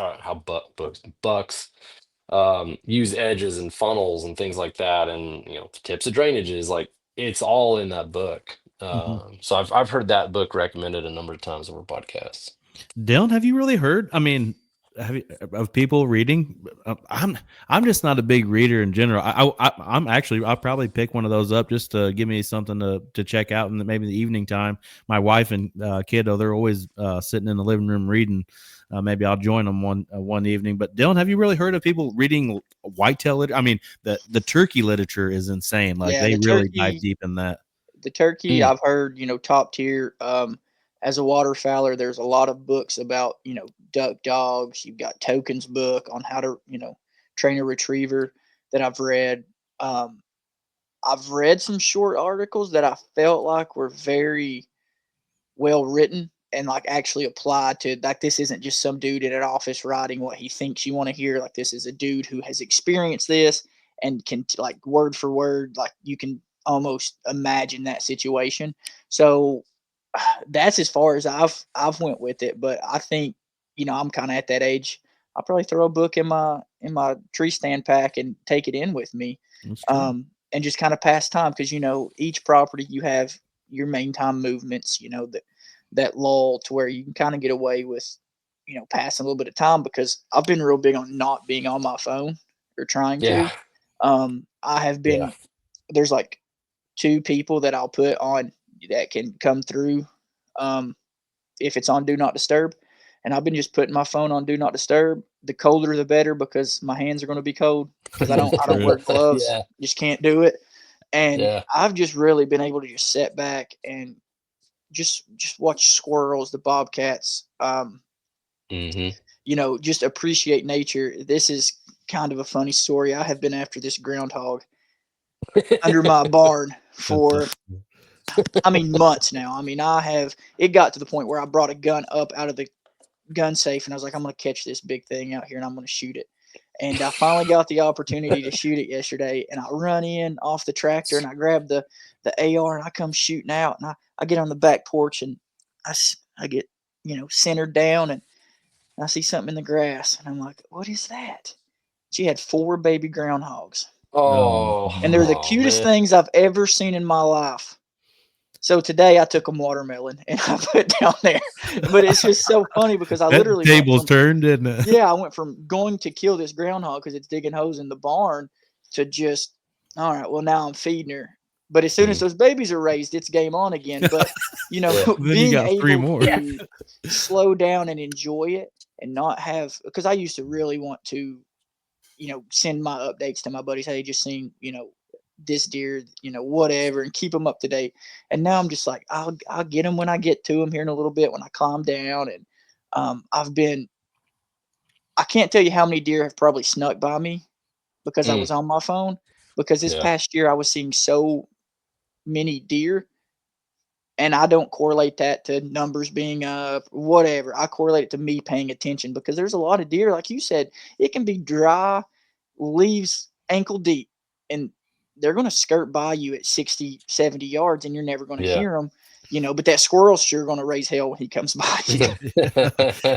use edges and funnels and things like that, and tips of drainages, like it's all in that book. Mhm. So I've heard that book recommended a number of times over podcasts. Dylan, have you really heard? I mean, of people reading? I'm just not a big reader in general. I'm actually I'll probably pick one of those up just to give me something to check out, and maybe the evening time. My wife and kiddo, they're always sitting in the living room reading. Maybe I'll join them one evening. But Dylan, have you really heard of people reading whitetail literature? I mean, the turkey literature is insane. Like Yeah, they really dive deep in that. the turkey Mm, I've heard, top tier. as a waterfowler, there's a lot of books about, duck dogs. You've got Token's book on how to, train a retriever that I've read. Um, I've read some short articles that I felt like were very well written and like actually apply to, like, this isn't just some dude in an office writing what he thinks you want to hear. Like, this is a dude who has experienced this and can like word for word, like you can almost imagine that situation. So that's as far as I've went with it. But I think, I'm kind of at that age. I'll probably throw a book in my tree stand pack and take it in with me, That's true. and just kind of pass time, because each property you have your main time movements. That lull to where you can kind of get away with, passing a little bit of time, because I've been real big on not being on my phone or trying to. Yeah. I have Yeah. been There's like two people that I'll put on that can come through, um, if it's on do not disturb. And I've been just putting my phone on do not disturb. The colder the better, because my hands are going to be cold, because I don't True. wear gloves. Yeah. Just can't do it. And Yeah. I've just really been able to just sit back and just watch squirrels, the bobcats, Hmm. just appreciate nature. This is kind of a funny story. I have been after this groundhog under my barn That's for, I mean, months now. I mean, it got to the point where I brought a gun up out of the gun safe and I was like, I'm going to catch this big thing out here and I'm going to shoot it. And I finally got the opportunity to shoot it yesterday. And I run in off the tractor and I grab the AR and I come shooting out. And I get on the back porch and I get, centered down, and I see something in the grass. And I'm like, what is that? She had 4 baby groundhogs. oh, Oh, And they're man. the oh cutest man. things I've ever seen in my life. So today I took them watermelon and I put down there. But it's just so funny because I That literally went tables from, turned, didn't it? yeah, I went from going to kill this groundhog because it's digging holes in the barn to just, all right, well, now I'm feeding her. But as soon as Mm. those babies are raised, it's game on again. But, Yeah. Then you being got 3 able more. to slow down and enjoy it and not have, because I used to really want to, send my updates to my buddies. Hey, just seen, this deer, whatever, and keep them up to date. And now I'm just like, I'll get them when I get to them here in a little bit when I calm down. And I can't tell you how many deer have probably snuck by me because I Mm. was on my phone. Because this Yeah. past year I was seeing so many deer, and I don't correlate that to numbers being up, whatever. I correlate it to me paying attention, because there's a lot of deer, like you said, it can be dry, leaves ankle deep, and they're going to skirt by you at 60, 70 yards, and you're never going to Yeah. hear them, but that squirrel's sure going to raise hell when he comes by you.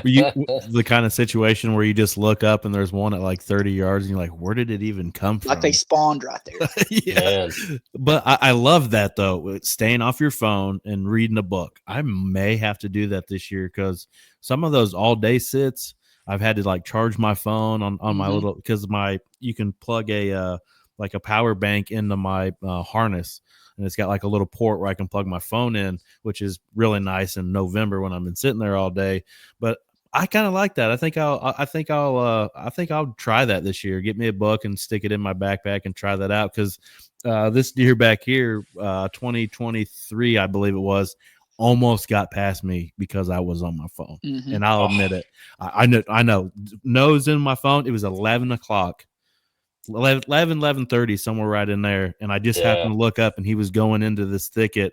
The kind of situation where you just look up and there's one at like 30 yards and you're like, where did it even come Like they from? spawned right there. Yeah. Man. But I love that though, staying off your phone and reading a book. I may have to do that this year because some of those all day sits, I've had to like charge my phone on my Hmm. little, because you can plug like a power bank into my harness, and it's got like a little port where I can plug my phone in, which is really nice in November when I've been sitting there all day. But I kind of like that. I think I'll try that this year. Get me a book and stick it in my backpack and try that out, because this deer back here, 2023, I believe it was, almost got past me because I was on my phone. Hmm. And I'll Oh, admit it. I know. Nose in my phone. It was 11 o'clock. 11:30, somewhere right in there, and I just yeah. happened to look up and he was going into this thicket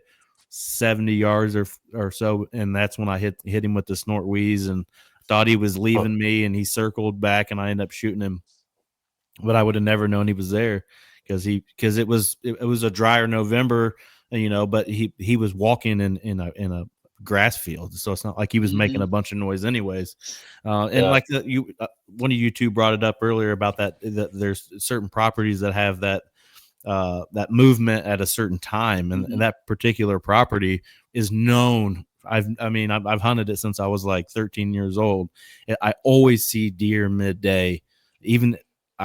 70 yards or so, and that's when I hit him with the snort wheeze and thought he was Huh. leaving me, and he circled back and I ended up shooting him. But I would have never known he was there because it was a drier November, but he was walking in a grass field, so it's not like he was making Hmm. a bunch of noise anyways. And Yeah. like one of you two brought it up earlier about that there's certain properties that have that movement at a certain time, and Hmm. that particular property is known. I've hunted it since I was like 13 years old. I always see deer midday. Even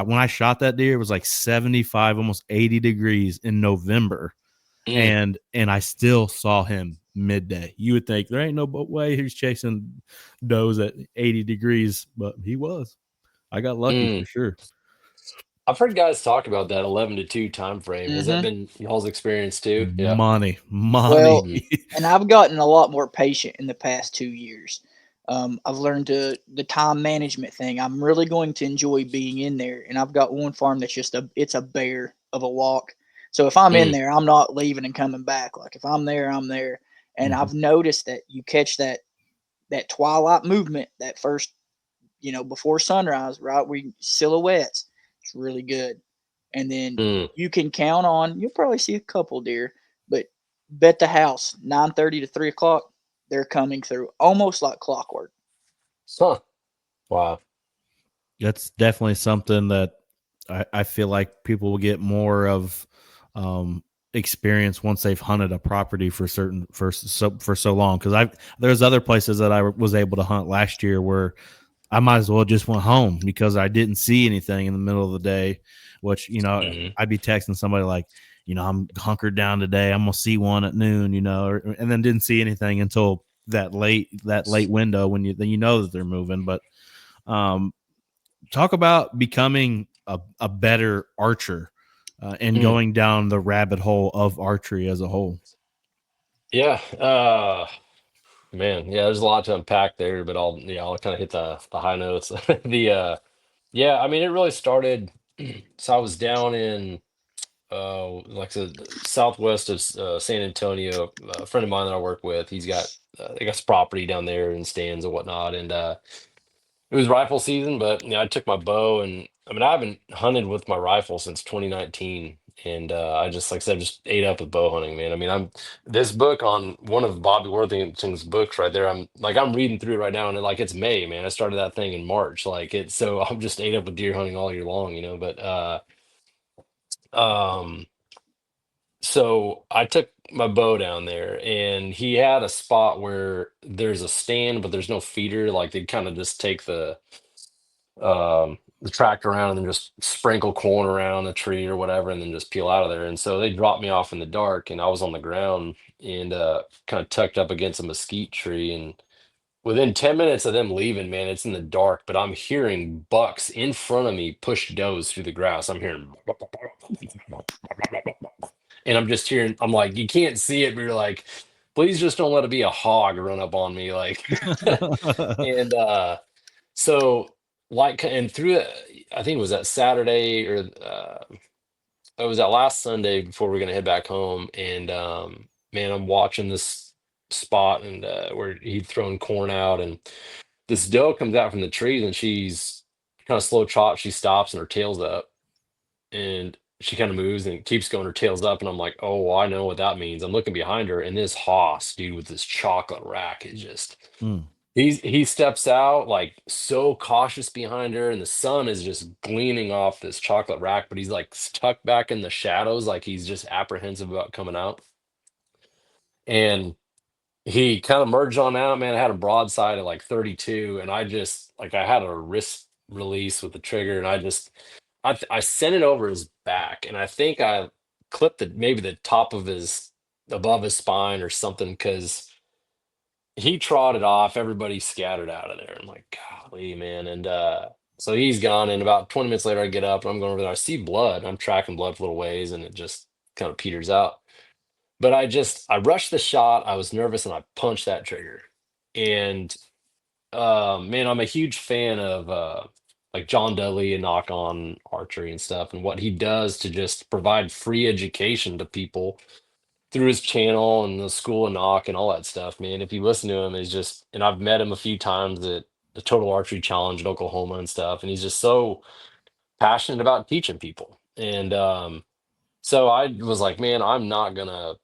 when I shot that deer, it was like 75, almost 80 degrees in November, Mm. and I still saw him midday. You would think there ain't no way he's chasing does at 80 degrees, but he was. I got lucky Mm. for sure. I've heard guys talk about that 11 to 2 time frame. Has that Hmm. been y'all's experience too? Yeah. Money, money. Well, and I've gotten a lot more patient in the past 2 years. I've learned the time management thing. I'm really going to enjoy being in there, and I've got one farm that's just it's a bear of a walk. So if I'm in Mm, there, I'm not leaving and coming back. Like if I'm there, I'm there. And Mhm. I've noticed that you catch that twilight movement, that first, before sunrise, right? We silhouettes. It's really good. And then mm. you can count on, you'll probably see a couple deer, but bet the house 9:30 to 3 o'clock, they're coming through almost like clockwork. Huh. Wow. That's definitely something that I feel like people will get more of um, experience once they've hunted a property for so long. Because there's other places that I was able to hunt last year where I might as well just went home because I didn't see anything in the middle of the day. Which Hmm. I'd be texting somebody like, I'm hunkered down today. I'm gonna see one at noon. And then didn't see anything until that late window when you know that they're moving. But um, talk about becoming a better archer and Mm. going down the rabbit hole of archery as a whole. Yeah. Man, yeah, there's a lot to unpack there, but I'll kind of hit the high notes. The Yeah, I mean it really started so I was down in like I said, southwest of San Antonio. A friend of mine that I work with, they got some property down there and stands and whatnot, and it was rifle season. But I took my bow, and I mean I haven't hunted with my rifle since 2019, and I just like I said, just ate up with bow hunting, man. I mean I'm this book on one of Bobby Worthington's books right there. I'm reading through it right now, and like it's May, man. I started that thing in March, like it's so I'm just ate up with deer hunting all year long, But um. So I took my bow down there, and he had a spot where there's a stand, but there's no feeder. Like they kind of just take the tractor around and then just sprinkle corn around the tree or whatever, and then just peel out of there. And so they dropped me off in the dark, and I was on the ground and kind of tucked up against a mesquite tree. And within 10 minutes of them leaving, man, it's in the dark, but I'm hearing bucks in front of me push does through the grass. I'm hearing and I'm just hearing, I'm like, you can't see it, but you're like, please just don't let it be a hog run up on me. Like, and so, and through it, I think it was that Saturday or it was that last Sunday before we are gonna head back home. And man, I'm watching this spot and where he'd thrown corn out, and this doe comes out from the trees, and she's kind of slow trot. She stops and her tail's up, and she kind of moves and keeps going, her tail's up, and I'm like, oh, well, I know what that means. I'm looking behind her, and this hoss dude with this chocolate rack is just Mm. he steps out like so cautious behind her, and the sun is just gleaming off this chocolate rack, but he's like stuck back in the shadows, like he's just apprehensive about coming out. And he kind of merged on out, man. I had a broadside at like 32, and I just like I had a wrist release with the trigger, and I sent it over his back, and I think I clipped maybe the top of his above his spine or something, because he trotted off. Everybody scattered out of there. I'm like, golly, man. And so he's gone. And about 20 minutes later, I get up and I'm going over there. I see blood. I'm tracking blood for a little ways, and it just kind of peters out. But I rushed the shot. I was nervous, and I punched that trigger. And man, I'm a huge fan of like John Dudley and Knock On Archery and stuff, and what he does to just provide free education to people through his channel and the School of Knock and all that stuff. Man, if you listen to him, is just, and I've met him a few times at the Total Archery Challenge in Oklahoma and stuff, and he's just so passionate about teaching people. And so I was like, man, I'm not gonna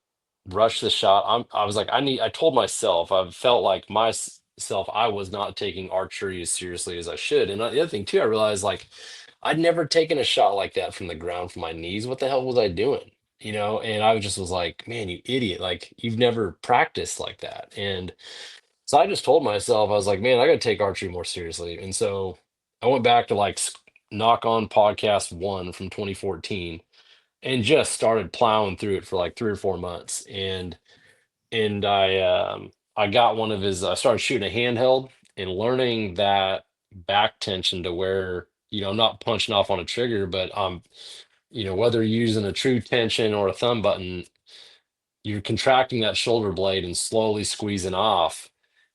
rush the shot. I was like, I told myself, I felt like myself, I was not taking archery as seriously as I should. And the other thing too, I realized like I'd never taken a shot like that from the ground from my knees. What the hell was I doing? And I just was like, man, you idiot. Like you've never practiced like that. And so I just told myself, I was like, man, I got to take archery more seriously. And so I went back to like Knock On Podcast 1 from 2014 and just started plowing through it for like 3 or 4 months. And I got I started shooting a handheld and learning that back tension to where I'm not punching off on a trigger, but whether you're using a true tension or a thumb button, you're contracting that shoulder blade and slowly squeezing off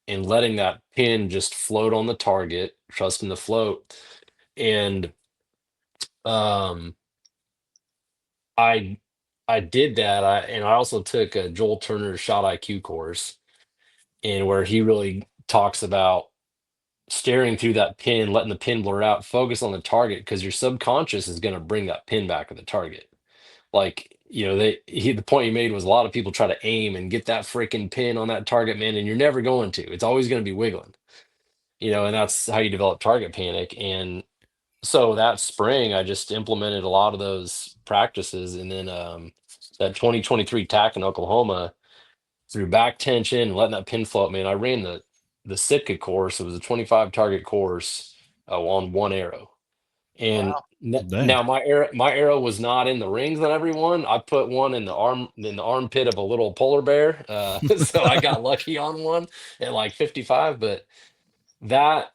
and letting that pin just float on the target, trusting the float. And um, I I did that. And I also took a Joel Turner shot IQ course, and where he really talks about staring through that pin, letting the pin blur out, focus on the target because your subconscious is going to bring that pin back to the target. Like, the point he made was a lot of people try to aim and get that freaking pin on that target, man, and you're never going to. It's always going to be wiggling, and that's how you develop target panic. And so that spring, I just implemented a lot of those practices, and then that 2023 TAC in Oklahoma through back tension and letting that pin float, man. I ran the Sitka course. It was a 25 target course on one arrow. And Wow. Dang. now my arrow was not in the rings on everyone. I put one in the armpit of a little polar bear. So I got lucky on one at like 55, but that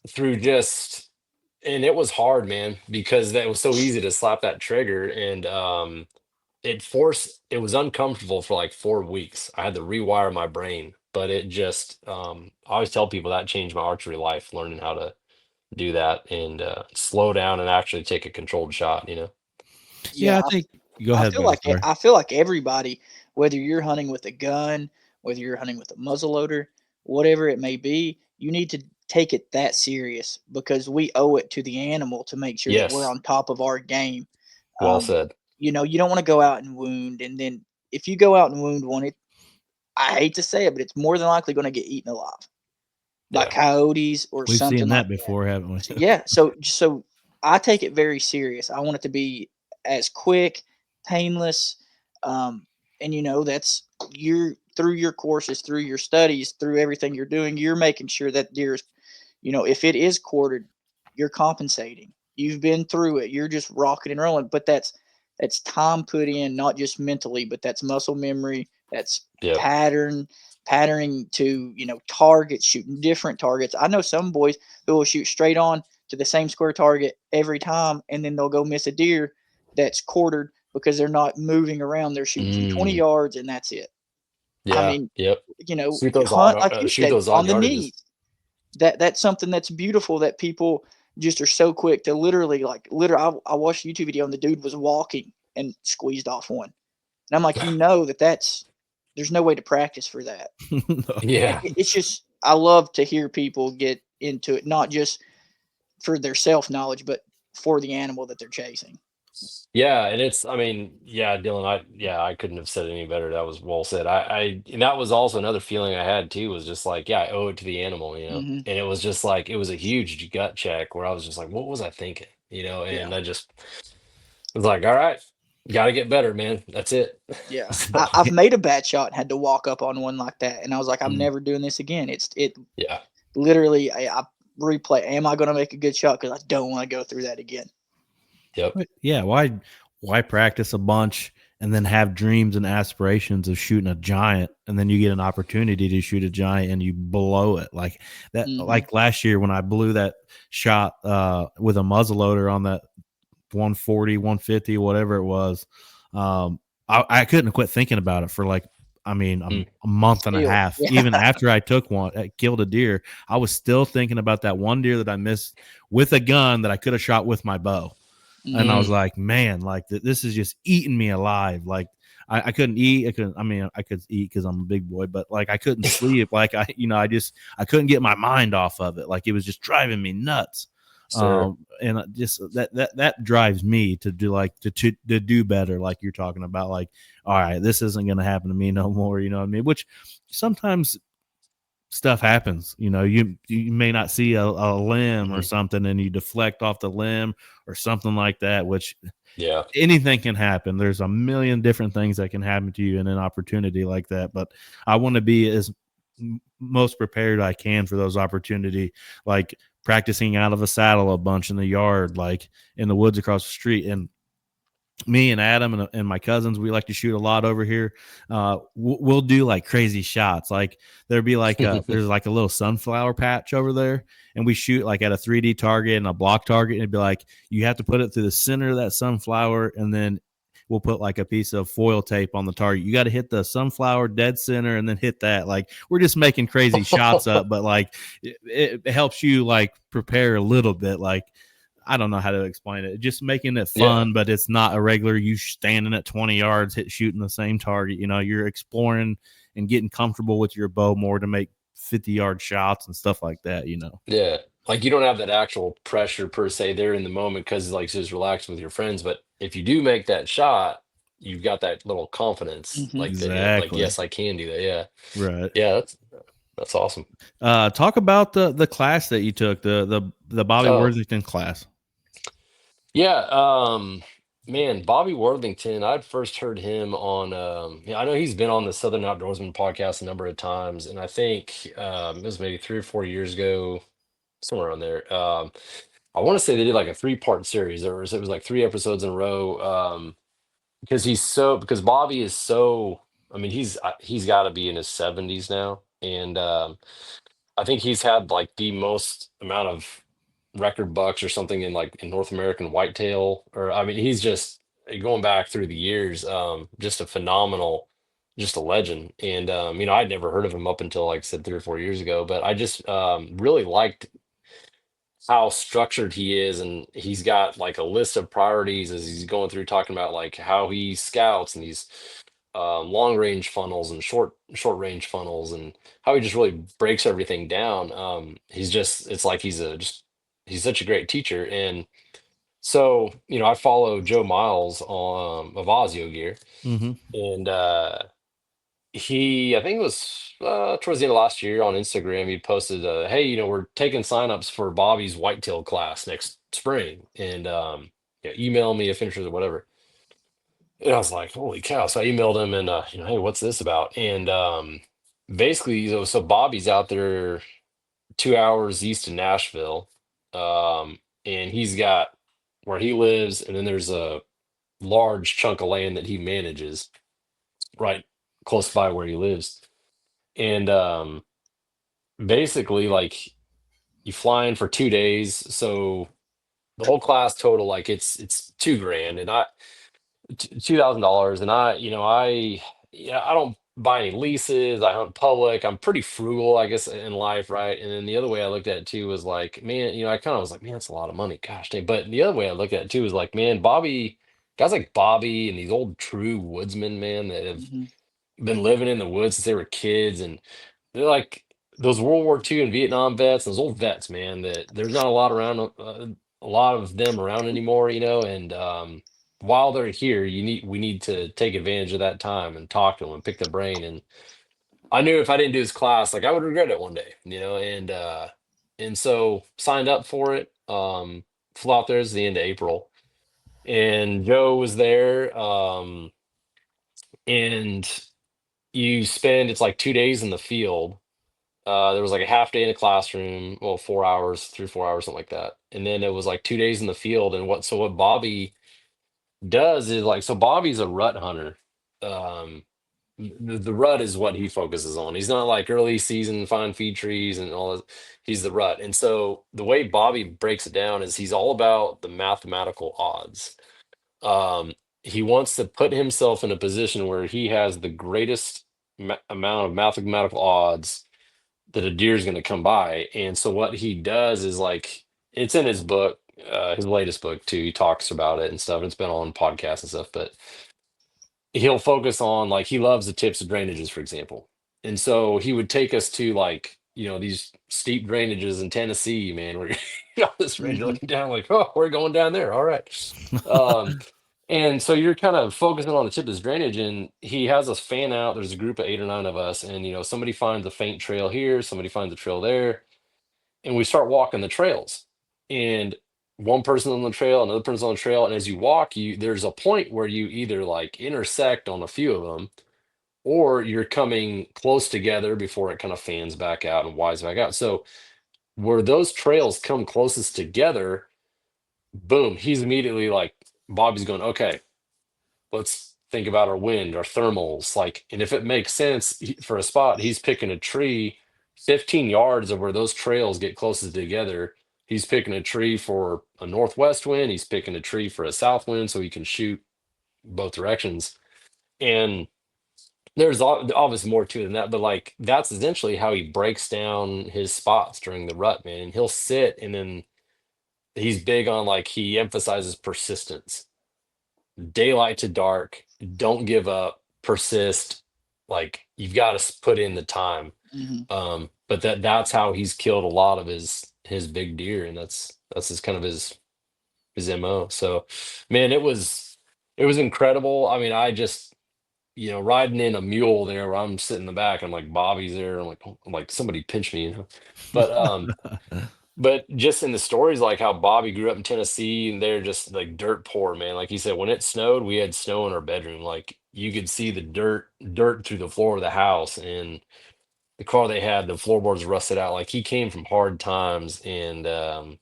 through just and it was hard, man, because that was so easy to slap that trigger. And it was uncomfortable for like 4 weeks. I had to rewire my brain, but it just I always tell people that changed my archery life, learning how to do that and slow down and actually take a controlled shot. Yeah, Yeah, I think. Go I ahead, feel buddy. like Sorry. I feel like everybody, whether you're hunting with a gun, whether you're hunting with a muzzleloader, whatever it may be, you need to take it that serious because we owe it to the animal to make sure that we're Yes, on top of our game. well Um, said. you don't want to go out and wound, and then if you go out and wound one, I hate to say it, but it's more than likely going to get eaten alive by Yeah, coyotes or We've something seen like that that. before, haven't we? So, yeah, so I take it very serious. I want it to be as quick, painless, um, and that's you're through your courses, through your studies, through everything you're doing. You're making sure that deer's, if it is quartered, you're compensating. You've been through it. You're just rocking and rolling. But that's time put in, not just mentally, but that's muscle memory. That's yep. patterning to targets, shooting different targets. I know some boys who will shoot straight on to the same square target every time, and then they'll go miss a deer that's quartered because they're not moving around. They're shooting from 20 Mm, yards, and that's it. I yeah, mean, yep. hunt like you Shoot said those odd on the yardages. knees. That's something that's beautiful that people just are so quick to literally. I watched a YouTube video and the dude was walking and squeezed off one, and I'm like, that's there's no way to practice for that. Yeah. It's just I love to hear people get into it, not just for their self knowledge, but for the animal that they're chasing. Yeah, and I mean, yeah, Dylan, I couldn't have said it any better. That was well said. And that was also another feeling I had too, was just like, yeah, I owe it to the animal. Hmm. And it was just like, it was a huge gut check where I was just like, what was I thinking? Yeah, And I just was like, all right, got to get better, man. That's it. yeah. So, I've made a bad shot and had to walk up on one like that, and I was like, I'm Mm. never doing this again. It yeah, literally. I replay. Am I going to make a good shot? Because I don't want to go through that again. yep, Yeah, why practice a bunch and then have dreams and aspirations of shooting a giant, and then you get an opportunity to shoot a giant and you blow it like that? Hmm. Like last year when I blew that shot with a muzzleloader on that 140, 150, whatever it was. Um, I couldn't quit thinking about it for like, I mean, mm, a month and a Still, half. yeah. Even after I took one, killed a deer, I was still thinking about that one deer that I missed with a gun that I could have shot with my bow. And I Hmm. was mm, like, man, like this is just eating me alive. Like I couldn't eat. I mean, I could eat because I'm a big boy, but like I couldn't sleep. Like I couldn't get my mind off of it. Like it was just driving me nuts. sure, And just that drives me to do like to do better. Like you're talking about, like, all right, this isn't going to happen to me no more. You know what I mean? Which sometimes stuff happens. You may not see a limb or mhm, something, and you deflect off the limb or something like that, which yeah, anything can happen. There's a million different things that can happen to you in an opportunity like that. But I want to be as most prepared I can for those opportunity, like practicing out of a saddle a bunch in the yard, like in the woods across the street. And me and Adam and my cousins, we like to shoot a lot over here. We'll do like crazy shots. Like there'd be like there's like a little sunflower patch over there, and we shoot like at a 3D target and a block target, and it'd be like you have to put it through the center of that sunflower, and then we'll put like a piece of foil tape on the target. You got to hit the sunflower dead center and then hit that. Like we're just making crazy shots up, but like it helps you like prepare a little bit. Like I don't know how to explain it. Just making it fun, Yeah. but it's not a regular you standing at 20 yards, shooting the same target. You know, you're exploring and getting comfortable with your bow more to make 50-yard shots and stuff like that, you know. Yeah. Like you don't have that actual pressure per se there in the moment because like just relaxing with your friends. But if you do make that shot, you've got that little confidence, Hmm. like that, like, Exactly. yes, I can do that. Yeah. Right. Yeah, that's awesome. Talk about the class that you took, the Bobby Oh, Worthington class. yeah. Man, Bobby Worthington, I'd first heard him on yeah, I know he's been on the Southern Outdoorsman podcast a number of times, and I think it was maybe 3 or 4 years ago, somewhere around there. I want to say they did like a three-part series, or it was like 3 episodes in a row. Because Bobby is so, I mean, he's got to be in his 70s now, and I think he's had like the most amount of record bucks or something in like in North American whitetail, or I mean, he's just going back through the years, just a phenomenal, just a legend. And I'd never heard of him up until like I said 3 or 4 years ago, but I just really liked how structured he is, and he's got like a list of priorities as he's going through talking about like how he scouts and these long range funnels and short range funnels, and how he just really breaks everything down. He's just it's like he's such a great teacher. And so I follow Joe Miles on of Osio Gear, Mm-hmm. and I think it was towards the end of last year on Instagram, he posted, hey, we're taking signups for Bobby's whitetail class next spring. And email me if interested or whatever. And I was like, holy cow. So I emailed him and, hey, what's this about? And basically, so Bobby's out there 2 hours east of Nashville. And he's got where he lives, and then there's a large chunk of land that he manages right close by where he lives. And basically, like, you fly in for 2 days. So the whole class total, like, it's 2 grand, and $2,000. And I don't buy any leases. I hunt public. I'm pretty frugal, I guess, in life, right? And then the other way I looked at it too was like, man, I kind of was like, man, that's a lot of money. Gosh dang. But the other way I looked at it too was like, man, guys like Bobby and these old true woodsmen, man, that have Hmm. been living in the woods since they were kids, and they're like those World War II and Vietnam vets, those old vets, man, that there's not a lot around, a lot of them around anymore, and while they're here, we need to take advantage of that time and talk to them and pick their brain. And I knew if I didn't do this class, like I would regret it one day, and so signed up for it. Flew out there as the end of April, and Joe was there, and it's like 2 days in the field. There was like a half day in the classroom, well, 4 hours, 3 or 4 hours, something like that. And then it was like 2 days in the field. And what Bobby does is like, so Bobby's a rut hunter. Um, the rut is what he focuses on. He's not like early season fine feed trees and all this. He's the rut. And so the way Bobby breaks it down is he's all about the mathematical odds. Um, he wants to put himself in a position where he has the greatest amount of mathematical odds that a deer is going to come by. And so what he does is like it's in his book, his latest book too. He talks about it and stuff. It's been on podcasts and stuff, but he'll focus on like he loves the tips of drainages, for example. And so he would take us to like these steep drainages in Tennessee, man. Where you're on this ridge, you're Hmm. looking down like, oh, we're going down there. All right. Um, and so you're kind of focusing on the tip of this drainage, and he has us fan out. There's a group of 8 or 9 of us, and somebody finds a faint trail here, somebody finds a trail there, and we start walking the trails. And one person on the trail, another person on the trail, and as you walk, there's a point where you either like intersect on a few of them, or you're coming close together before it kind of fans back out and winds back out. So where those trails come closest together, boom, he's immediately like, Bobby's going, okay. let's think about our wind, our thermals, like, and if it makes sense for a spot, he's picking a tree 15 yards of where those trails get closest together. He's picking a tree for a northwest wind. He's picking a tree for a south wind, so he can shoot both directions. And there's obviously more to it than that, but like that's essentially how he breaks down his spots during the rut, man. And he'll sit, and then he's big on, like, he emphasizes persistence, daylight to dark, don't give up, persist. Like, you've got to put in the time. Hmm. But that's how he's killed a lot of his big deer, and that's his kind of his MO. So, man, it was incredible. I mean, I just, riding in a mule there where I'm sitting in the back, I'm like, Bobby's there. I'm like, somebody pinch me, But just in the stories, like how Bobby grew up in Tennessee and they're just like dirt poor, man. Like he said, when it snowed, we had snow in our bedroom. Like you could see the dirt through the floor of the house, and the car they had, the floorboards rusted out. Like he came from hard times, and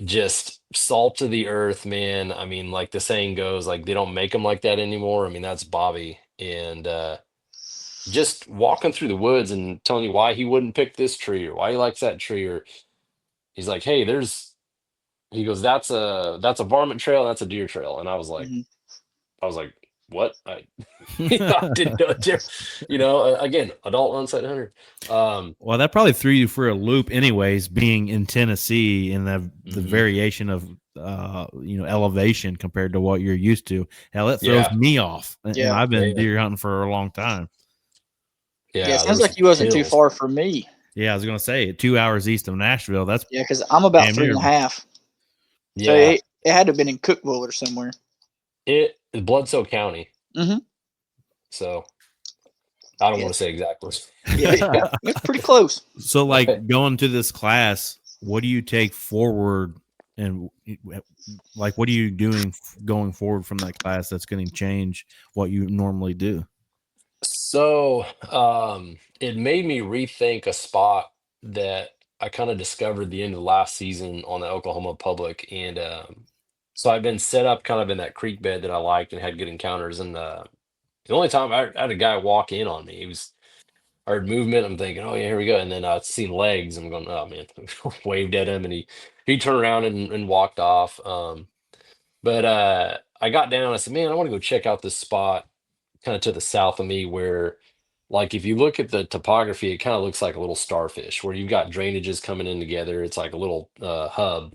just salt to the earth, man. I mean, like the saying goes, like they don't make them like that anymore. I mean, that's Bobby. And just walking through the woods and telling you why he wouldn't pick this tree or why he likes that tree, or he's like, hey, he goes, that's a varmint trail, that's a deer trail. And Hmm. I was like, what? I didn't know again, adult on-site hunter. Well, that probably threw you for a loop, anyways. Being in Tennessee and the Mhm. variation of elevation compared to what you're used to. Hell, it throws Yeah, me off, and Yeah. I've been yeah, deer hunting for a long time. Yeah. It yeah. There sounds were like some you wasn't too hills. far from me. Yeah, I was gonna say 2 hours east of Nashville. That's Yeah, because I'm about damn three near. and a half. So Yeah, it had to have been in Cookville or somewhere. it Bloodsoe County. Hmm. So I don't want to Yes. say exactly. Yeah. It's pretty close. So, Right. like, going to this class, what do you take forward, and like, what are you doing going forward from that class that's going to change what you normally do? So, it made me rethink a spot that I kind of discovered the end of last season on the Oklahoma Public, and so I've been set up kind of in that creek bed that I liked and had good encounters. And the only time I had a guy walk in on me, I heard movement. I'm thinking, oh yeah, here we go, and then I seen legs. I'm going, oh man, waved at him, and he turned around and walked off. But I got down. I said, man, I want to go check out this spot kind of to the south of me where, like, if you look at the topography, it kind of looks like a little starfish where you've got drainages coming in together. It's like a little hub.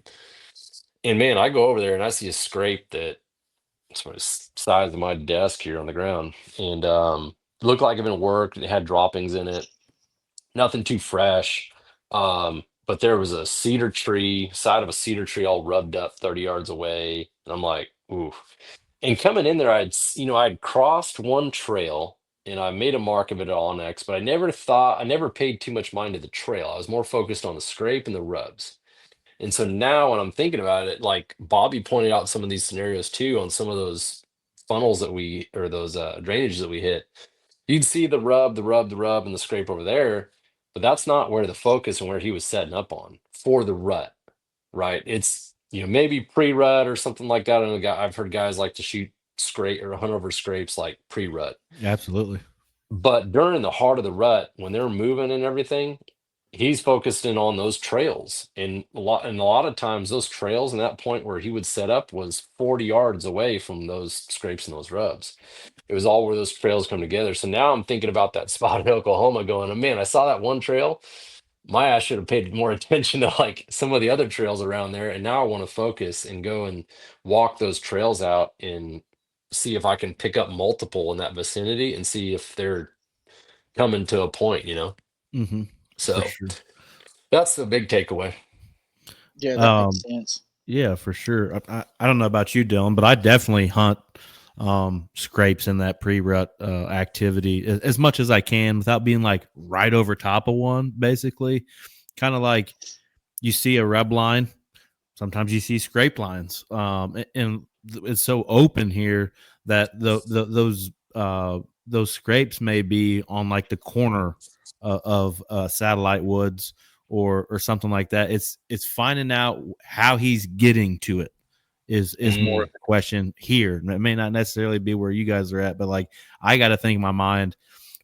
And man, I go over there and I see a scrape that sort of size of my desk here on the ground, and looked like it had been worked. It had droppings in it, nothing too fresh. But there was a cedar tree, side of a cedar tree, all rubbed up 30 yards away. And I'm like, ooh. And coming in there, I'd crossed one trail and I made a mark of it on X, but I never paid too much mind to the trail. I was more focused on the scrape and the rubs. And so now when I'm thinking about it, like Bobby pointed out some of these scenarios too on some of those funnels or those drainages that we hit. You'd see the rub, and the scrape over there, but that's not where the focus and where he was setting up on for the rut, right? It's, maybe pre-rut or something like that. I've heard guys like to shoot scrape or hunt over scrapes like pre-rut. Absolutely. But during the heart of the rut, when they're moving and everything, he's focused in on those trails. And a lot of times those trails and that point where he would set up was 40 yards away from those scrapes and those rubs. It was all where those trails come together. So now I'm thinking about that spot in Oklahoma going, oh, man, I saw that one trail. My ass should have paid more attention to like some of the other trails around there. And now I want to focus and go and walk those trails out and see if I can pick up multiple in that vicinity and see if they're coming to a point. Mm-hmm. For So sure. that's the big takeaway. Yeah, that makes Um, sense. yeah, for sure. I don't know about you, Dylan, but I definitely hunt scrapes in that pre-rut activity as much as I can without being like right over top of one, basically. Kind of like you see a rub line, sometimes you see scrape lines. And it's so open here that those scrapes may be on like the corner of satellite woods or something like that. It's finding out how he's getting to it is more of the question here. It may not necessarily be where you guys are at, but like I got to think in my mind,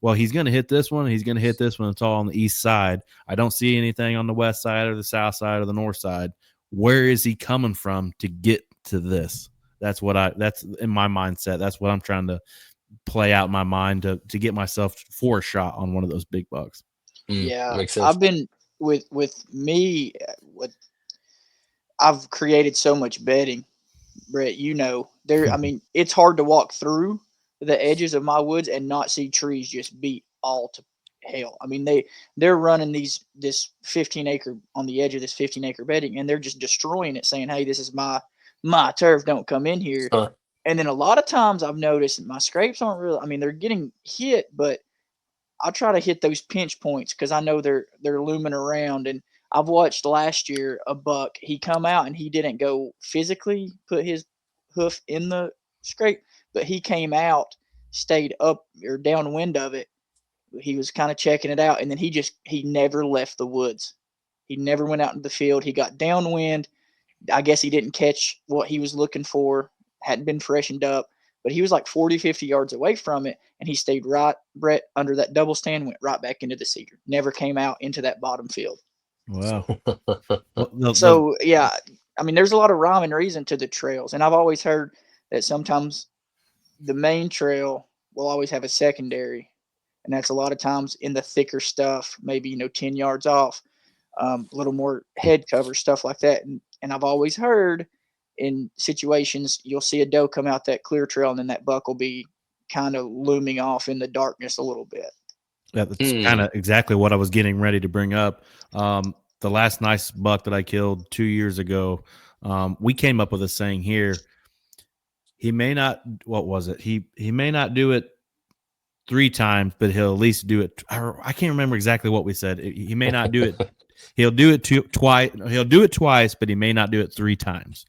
well, he's going to hit this one. He's going to hit this one. It's all on the east side. I don't see anything on the west side or the south side or the north side. Where is he coming from to get to this? That's in my mindset. That's what I'm trying to play out in my mind to get myself for a shot on one of those big bucks. Yeah, Makes sense. I've been with me. I've created so much bedding, Brett. There. I mean, it's hard to walk through the edges of my woods and not see trees just beat all to hell. I mean, they're running this 15-acre on the edge of this 15-acre bedding, and they're just destroying it, saying, "Hey, this is my turf. Don't come in here." Huh. And then a lot of times I've noticed my scrapes aren't really. I mean, they're getting hit, but I try to hit those pinch points because I know they're looming around. And I've watched last year a buck. He come out and he didn't go physically put his hoof in the scrape, but he came out, stayed up or downwind of it. He was kind of checking it out, and then he never left the woods. He never went out into the field. He got downwind. I guess he didn't catch what he was looking for, hadn't been freshened up, but he was like 40, 50 yards away from it, and he stayed right, Brett, under that double stand, went right back into the cedar. Never came out into that bottom field. Wow. So, yeah, I mean, there's a lot of rhyme and reason to the trails, and I've always heard that sometimes the main trail will always have a secondary, and that's a lot of times in the thicker stuff, maybe 10 yards off, a little more head cover, stuff like that. And I've always heard in situations you'll see a doe come out that clear trail, and then that buck will be kind of looming off in the darkness a little bit. That's kind of exactly what I was getting ready to bring up. The last nice buck that I killed 2 years ago, we came up with a saying here. He may not, what was it? He may not do it 3 times, but he'll at least do it. I can't remember exactly what we said. He may not do it. He'll do it twice. He'll do it twice, but he may not do it 3 times.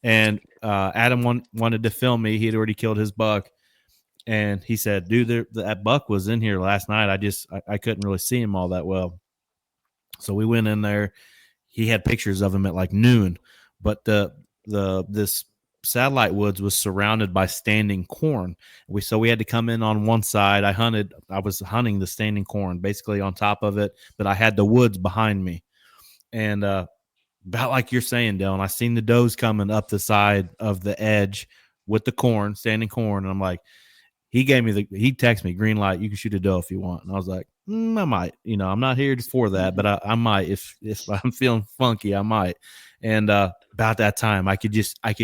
And Adam wanted to film me. He had already killed his buck. And he said, dude, that buck was in here last night. I couldn't really see him all that well. So we went in there. He had pictures of him at like noon, but this satellite woods was surrounded by standing corn. So we had to come in on one side. I was hunting the standing corn basically on top of it, but I had the woods behind me. And about like you're saying, Dylan, I seen the does coming up the side of the edge with the corn, standing corn. And I'm like, he texted me green light. You can shoot a doe if you want. And I was like, I might, I'm not here for that, but I might, if I'm feeling funky, I might. And about that time, I could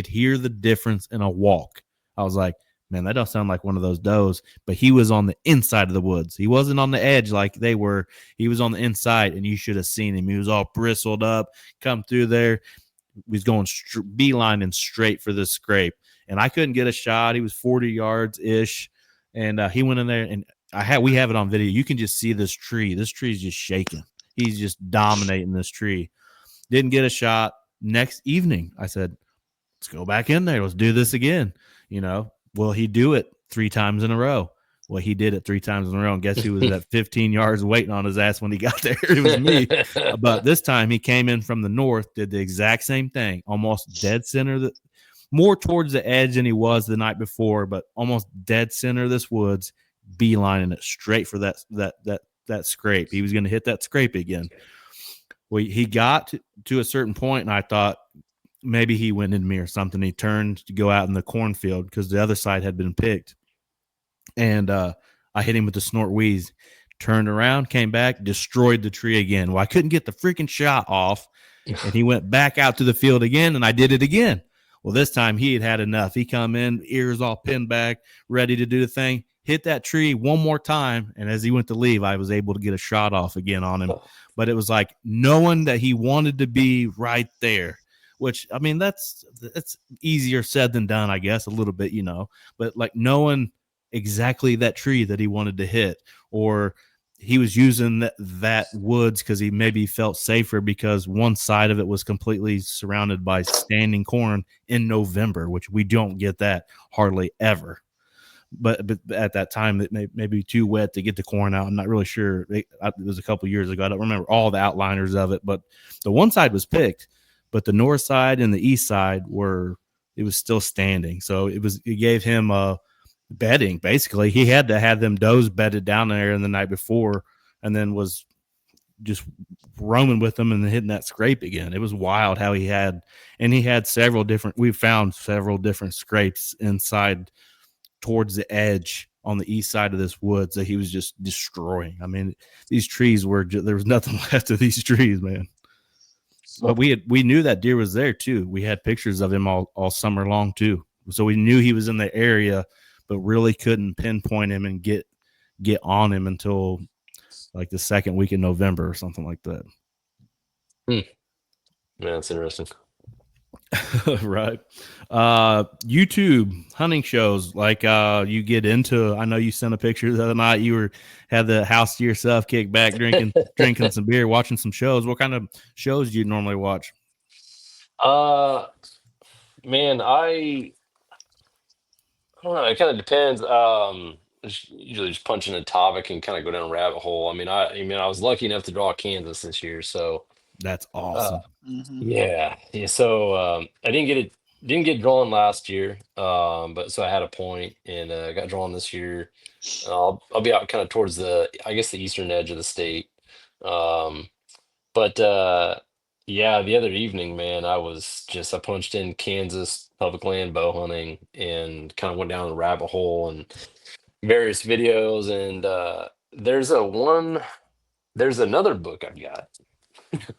hear the difference in a walk. I was like, man, that don't sound like one of those does, but he was on the inside of the woods. He wasn't on the edge like they were. He was on the inside, and you should have seen him. He was all bristled up, come through there. He was going beelining straight for this scrape, and I couldn't get a shot. He was 40 yards ish. And he went in there, and we have it on video. You can just see this tree. This tree is just shaking. He's just dominating this tree. Didn't get a shot. Next evening, I said, let's go back in there. Let's do this again. Will he do it 3 times in a row? Well, he did it 3 times in a row. And guess who was at 15 yards waiting on his ass when he got there? It was me. But this time he came in from the north, did the exact same thing, almost dead center. More towards the edge than he was the night before, but almost dead center of this woods, beelining it straight for that scrape. He was going to hit that scrape again. Well, he got to a certain point, and I thought maybe he went into me or something. He turned to go out in the cornfield because the other side had been picked. And I hit him with the snort wheeze. Turned around, came back, destroyed the tree again. Well, I couldn't get the freaking shot off, and he went back out to the field again, and I did it again. Well, this time he had enough. He come in, ears all pinned back, ready to do the thing, hit that tree one more time, and as he went to leave, I was able to get a shot off again on him. But it was like knowing that he wanted to be right there, which, I mean, that's easier said than done, I guess, a little bit, but like knowing exactly that tree that he wanted to hit, or he was using that woods because he maybe felt safer because one side of it was completely surrounded by standing corn in November, which we don't get that hardly ever. But at that time, it may be too wet to get the corn out. I'm not really sure. It was a couple years ago. I don't remember all the outliners of it, but the one side was picked, but the north side and the east side were still standing. So it gave him bedding. Basically, he had to have them does bedded down there in the night before, and then was just roaming with them and then hitting that scrape again. It was wild how he had several different. We found several different scrapes inside towards the edge on the east side of this woods that he was just destroying. I mean, these trees there was nothing left of these trees, man. But we knew that deer was there too. We had pictures of him all summer long too. So we knew he was in the area, but really couldn't pinpoint him and get on him until like the second week in November or something like that. Yeah, that's interesting. Right. YouTube hunting shows, like you get into. I know you sent a picture the other night. You had the house to yourself, kick back, drinking some beer, watching some shows. What kind of shows do you normally watch? Man, I don't know. It kind of depends. Usually just punching a topic and kind of go down a rabbit hole. I mean, I was lucky enough to draw Kansas this year, so That's awesome. yeah. So I didn't get drawn last year, but so I had a point and got drawn this year. I'll be out kind of towards the eastern edge of the state. But yeah, the other evening, man, I punched in Kansas public land bow hunting and kind of went down the rabbit hole and various videos. And there's another book I've got.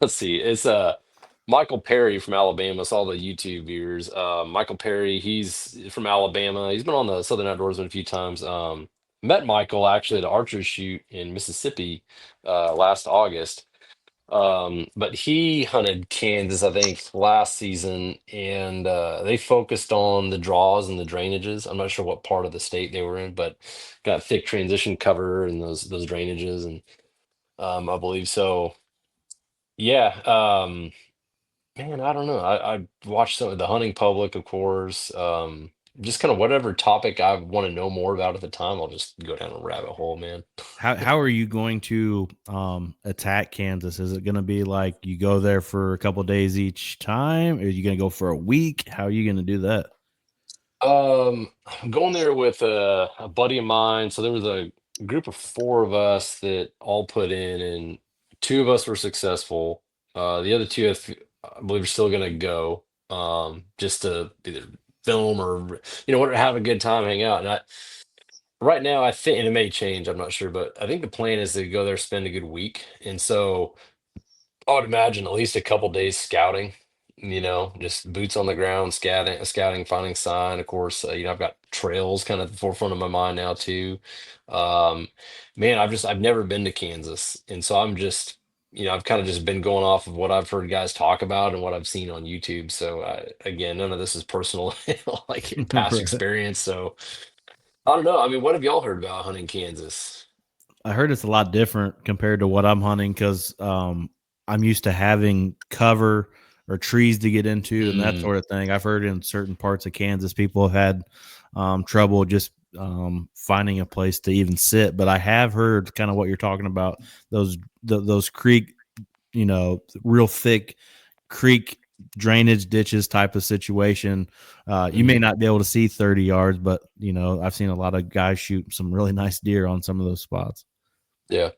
Let's see, it's Michael Perry from Alabama. Saw the YouTube viewers. Michael Perry, he's from Alabama. He's been on the Southern Outdoorsman a few times. Met Michael actually at an archery shoot in Mississippi last August. But he hunted Kansas, I think, last season, and they focused on the draws and the drainages. I'm not sure what part of the state they were in, but got thick transition cover and those drainages, and I believe so. Yeah, man, I don't know. I watched some of the hunting public, of course. Just kind of whatever topic I want to know more about at the time, I'll just go down a rabbit hole, man. How are you going to attack Kansas? Is it going to be like you go there for a couple days each time? Or are you going to go for a week? How are you going to do that? I'm going there with a buddy of mine. So there was a group of four of us that all put in, and two of us were successful. The other two, I believe, are still going to go just to either film or whatever, have a good time, hang out. And right now, I think, and it may change, I'm not sure, but I think the plan is to go there, spend a good week, and so I would imagine at least a couple days scouting, just boots on the ground, scouting, finding sign. Of course, I've got trails kind of at the forefront of my mind now too. Um, Man, I've never been to Kansas, and so I'm just, I've kind of just been going off of what I've heard guys talk about and what I've seen on YouTube. So again, none of this is personal, like past Right. experience. So I don't know. I mean, what have y'all heard about hunting Kansas? I heard it's a lot different compared to what I'm hunting because I'm used to having cover or trees to get into and that sort of thing. I've heard in certain parts of Kansas people have had trouble just finding a place to even sit. But I have heard kind of what you're talking about, those creek, real thick creek drainage ditches type of situation. You may not be able to see 30 yards, but I've seen a lot of guys shoot some really nice deer on some of those spots. Yeah.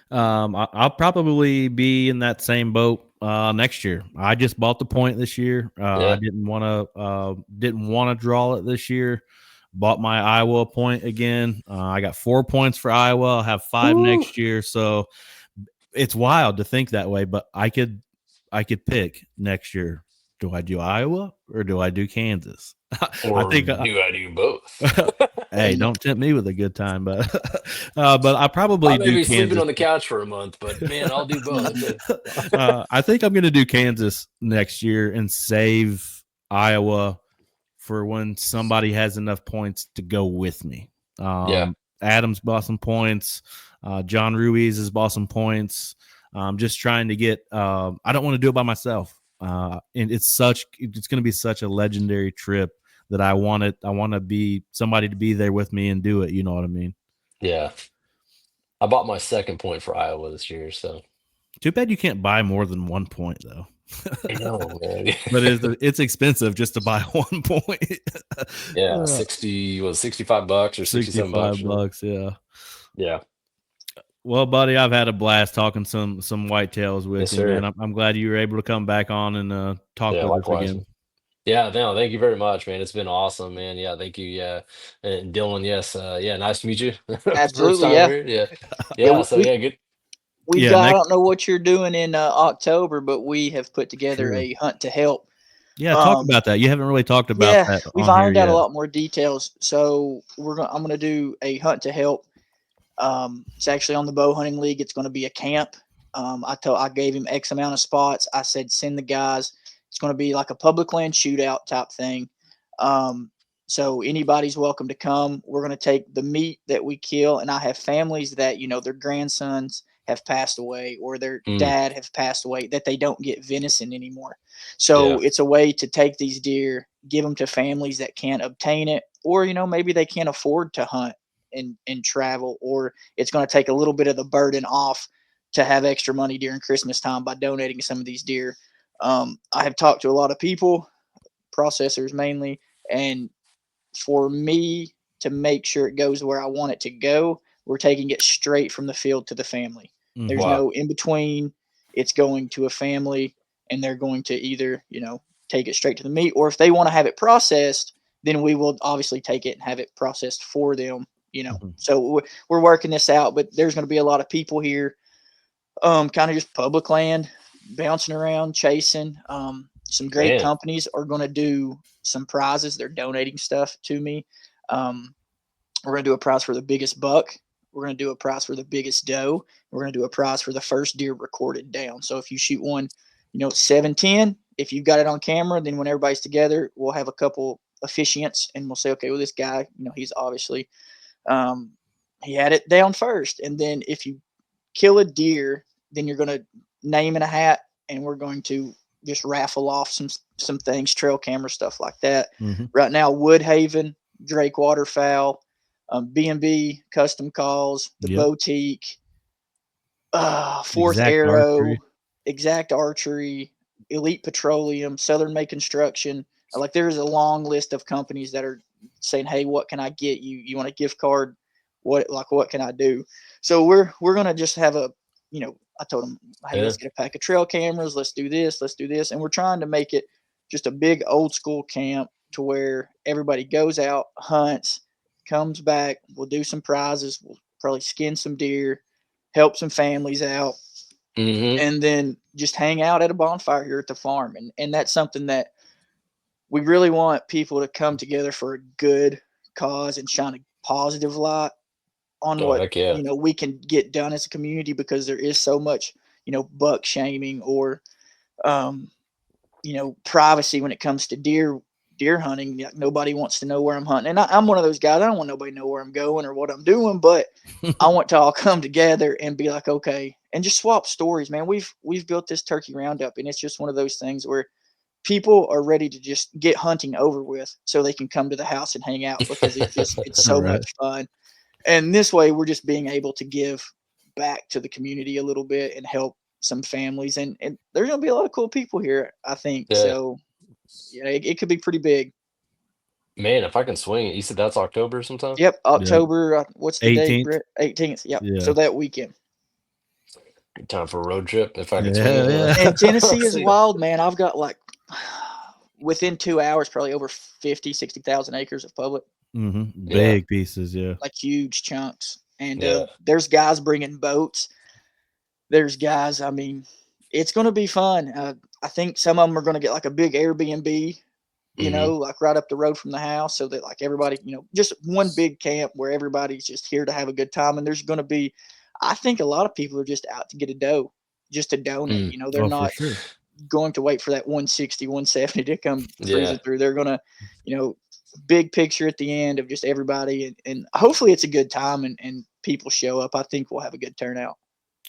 I'll probably be in that same boat next year. I just bought the point this year. I didn't want to draw it this year. Bought my Iowa point again. I got 4 points for Iowa. I'll have 5 next year. So it's wild to think that way, but I could pick next year. Do I do Iowa or do I do Kansas? Or do I do both? Hey, don't tempt me with a good time, but I probably may be sleeping on the couch for a month, but man, I'll do both. I think I'm going to do Kansas next year and save Iowa for when somebody has enough points to go with me. Adams bought some points. John Ruiz has bought some points. I'm just trying to get. I don't want to do it by myself. And it's going to be such a legendary trip that I want to be somebody to be there with me and do it. You know what I mean? Yeah. I bought my second point for Iowa this year. So too bad you can't buy more than 1 point though. I know, man. But it's expensive just to buy one point. Yeah, 65 bucks or 67 bucks. 65 bucks, yeah. Yeah. Well, buddy, I've had a blast talking some whitetails with Yes, you, man. sir. I'm glad you were able to come back on and talk Yeah, with us likewise. again. Yeah, no, thank you very much, man. It's been awesome, man. Yeah, thank you. Yeah. And Dylan, yes, yeah, nice to meet you. First Absolutely, time yeah, here. Yeah. yeah. Yeah, so yeah, good. We've Yeah, got. I next don't know what you're doing in October, but we have put together true. a hunt to help. Yeah, talk about that. You haven't really talked about Yeah, that we've on here ironed out a yet. lot more details. So I'm gonna do a hunt to help. It's actually on the bow hunting league. It's going to be a camp. I gave him X amount of spots. I said send the guys. It's going to be like a public land shootout type thing. Um, so anybody's welcome to come. We're going to take the meat that we kill, and I have families that their grandsons have passed away or their Mm, dad have passed away that they don't get venison anymore. yeah. So it's a way to take these deer, give them to families that can't obtain it, or maybe they can't afford to hunt and travel, or it's going to take a little bit of the burden off to have extra money during Christmas time by donating some of these deer. I have talked to a lot of people, processors mainly, and for me to make sure it goes where I want it to go, we're taking it straight from the field to the family. There's Mhm. Wow. no in between. It's going to a family, and they're going to either take it straight to the meat, or if they want to have it processed, then we will obviously take it and have it processed for them. Mhm. So we're working this out, but there's going to be a lot of people here, kind of just public land, bouncing around, chasing. Some great Man. companies are going to do some prizes. They're donating stuff to me. Um, we're going to do a prize for the biggest buck. We're going to do a prize for the biggest doe. We're going to do a prize for the first deer recorded down. So if you shoot one, 710, if you've got it on camera, then when everybody's together, we'll have a couple officiants and we'll say, okay, well, this guy, he's obviously, um, he had it down first. And then if you kill a deer, then you're going to name in a hat, and we're going to just raffle off some things, trail camera stuff like that. Mhm. Right now, Woodhaven, Drake Waterfowl, B&B Custom Calls, the Yep. Boutique, Fourth Exact Arrow, archery. Exact Archery, Elite Petroleum, Southern May Construction. Like there's a long list of companies that are saying, "Hey, what can I get you? You want a gift card? What can I do?" So we're gonna just have I told them, "Hey, Yeah. let's get a pack of trail cameras. Let's do this," and we're trying to make it just a big old school camp to where everybody goes out, hunts, comes back. We'll do some prizes. We'll probably skin some deer, help some families out, Mm-hmm. and then just hang out at a bonfire here at the farm. And that's something that we really want people to come together for a good cause and shine a positive light on Oh, what heck yeah. we can get done as a community, because there is so much buck shaming or um, privacy when it comes to deer hunting. Like, nobody wants to know where I'm hunting, and I'm one of those guys. I don't want nobody to know where I'm going or what I'm doing, but I want to all come together and be like, okay, and just swap stories, man. We've built this turkey roundup, and it's just one of those things where people are ready to just get hunting over with so they can come to the house and hang out, because it's so Right. much fun. And this way we're just being able to give back to the community a little bit and help some families, and there's gonna be a lot of cool people here, I think. Yeah. So yeah, it could be pretty big. Man, if I can swing it, you said that's October sometime? Yep, Yep. October. What's the date, 18th. Brett? 18th. Yep. So Yeah. that weekend. Good time for a road trip if I could swing Yeah, it. And yeah. Tennessee Let's is see. wild, man. I've got like within 2 hours, probably over 50, 60,000 acres of public, Mhm. Yeah. Big pieces, yeah. like huge chunks. And Yeah. there's guys bringing boats. There's guys. I mean, it's going to be fun. I think some of them are going to get like a big Airbnb, Mm-hmm. like right up the road from the house, so that like everybody, just one big camp where everybody's just here to have a good time. And there's going to be, I think a lot of people are just out to get a doe, just to donate. Mm. They're Oh, for not sure. going to wait for that 160, 170 to come Yeah. cruising through. They're going to, big picture at the end of just everybody. And hopefully it's a good time, and people show up. I think we'll have a good turnout.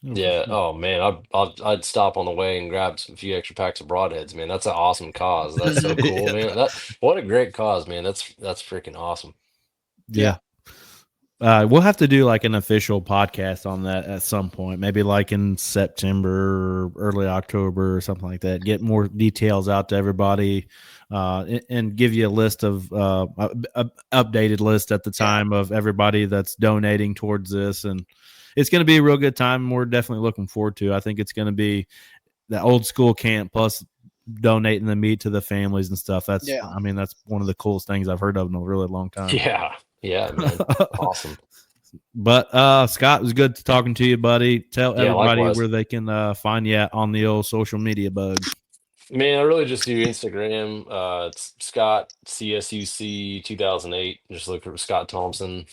Oh, for Yeah. sure. Oh man, I'd stop on the way and grab a few extra packs of broadheads, man. That's an awesome cause. That's so cool, Yeah. man. What a great cause, man. That's freaking awesome. Yeah. Yeah. We'll have to do like an official podcast on that at some point, maybe like in September or early October or something like that. Get more details out to everybody, and give you a list of updated list at the time of everybody that's donating towards this. And it's going to be a real good time. We're definitely looking forward to. I think it's going to be the old school camp plus donating the meat to the families and stuff. That's, I mean, that's one of the coolest things I've heard of in a really long time. Yeah, man. Awesome. But Scott, it was good talking to you, buddy. Tell everybody likewise. where they can find you at on the old social media bug. Man, I really just do Instagram. It's Scott CSUC 2008. Just look for Scott Thompson.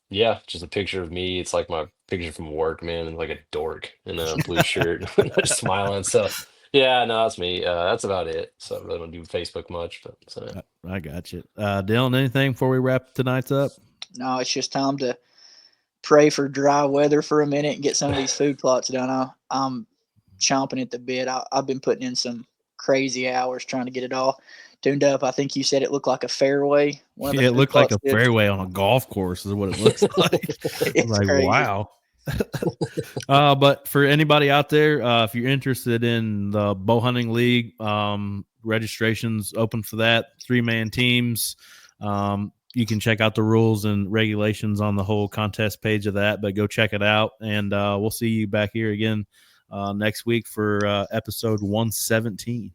Yeah, just a picture of me. It's like my picture from work, man, and like a dork in a blue shirt, just smiling. So yeah, no, that's me. That's about it. So I really don't do Facebook much, but so yeah. I got you. Dylan, anything before we wrap tonight's up? No, it's just time to pray for dry weather for a minute and get some of these food plots done. I'm chomping at the bit. I've been putting in some crazy hours trying to get it all tuned up. I think you said it looked like a fairway. It looked like a fairway on a golf course is what it looks like. It's like, crazy. Wow. But for anybody out there, if you're interested in the bow hunting league, registration's open for that. 3-man teams. You can check out the rules and regulations on the whole contest page of that, but go check it out. And we'll see you back here again next week for episode 117.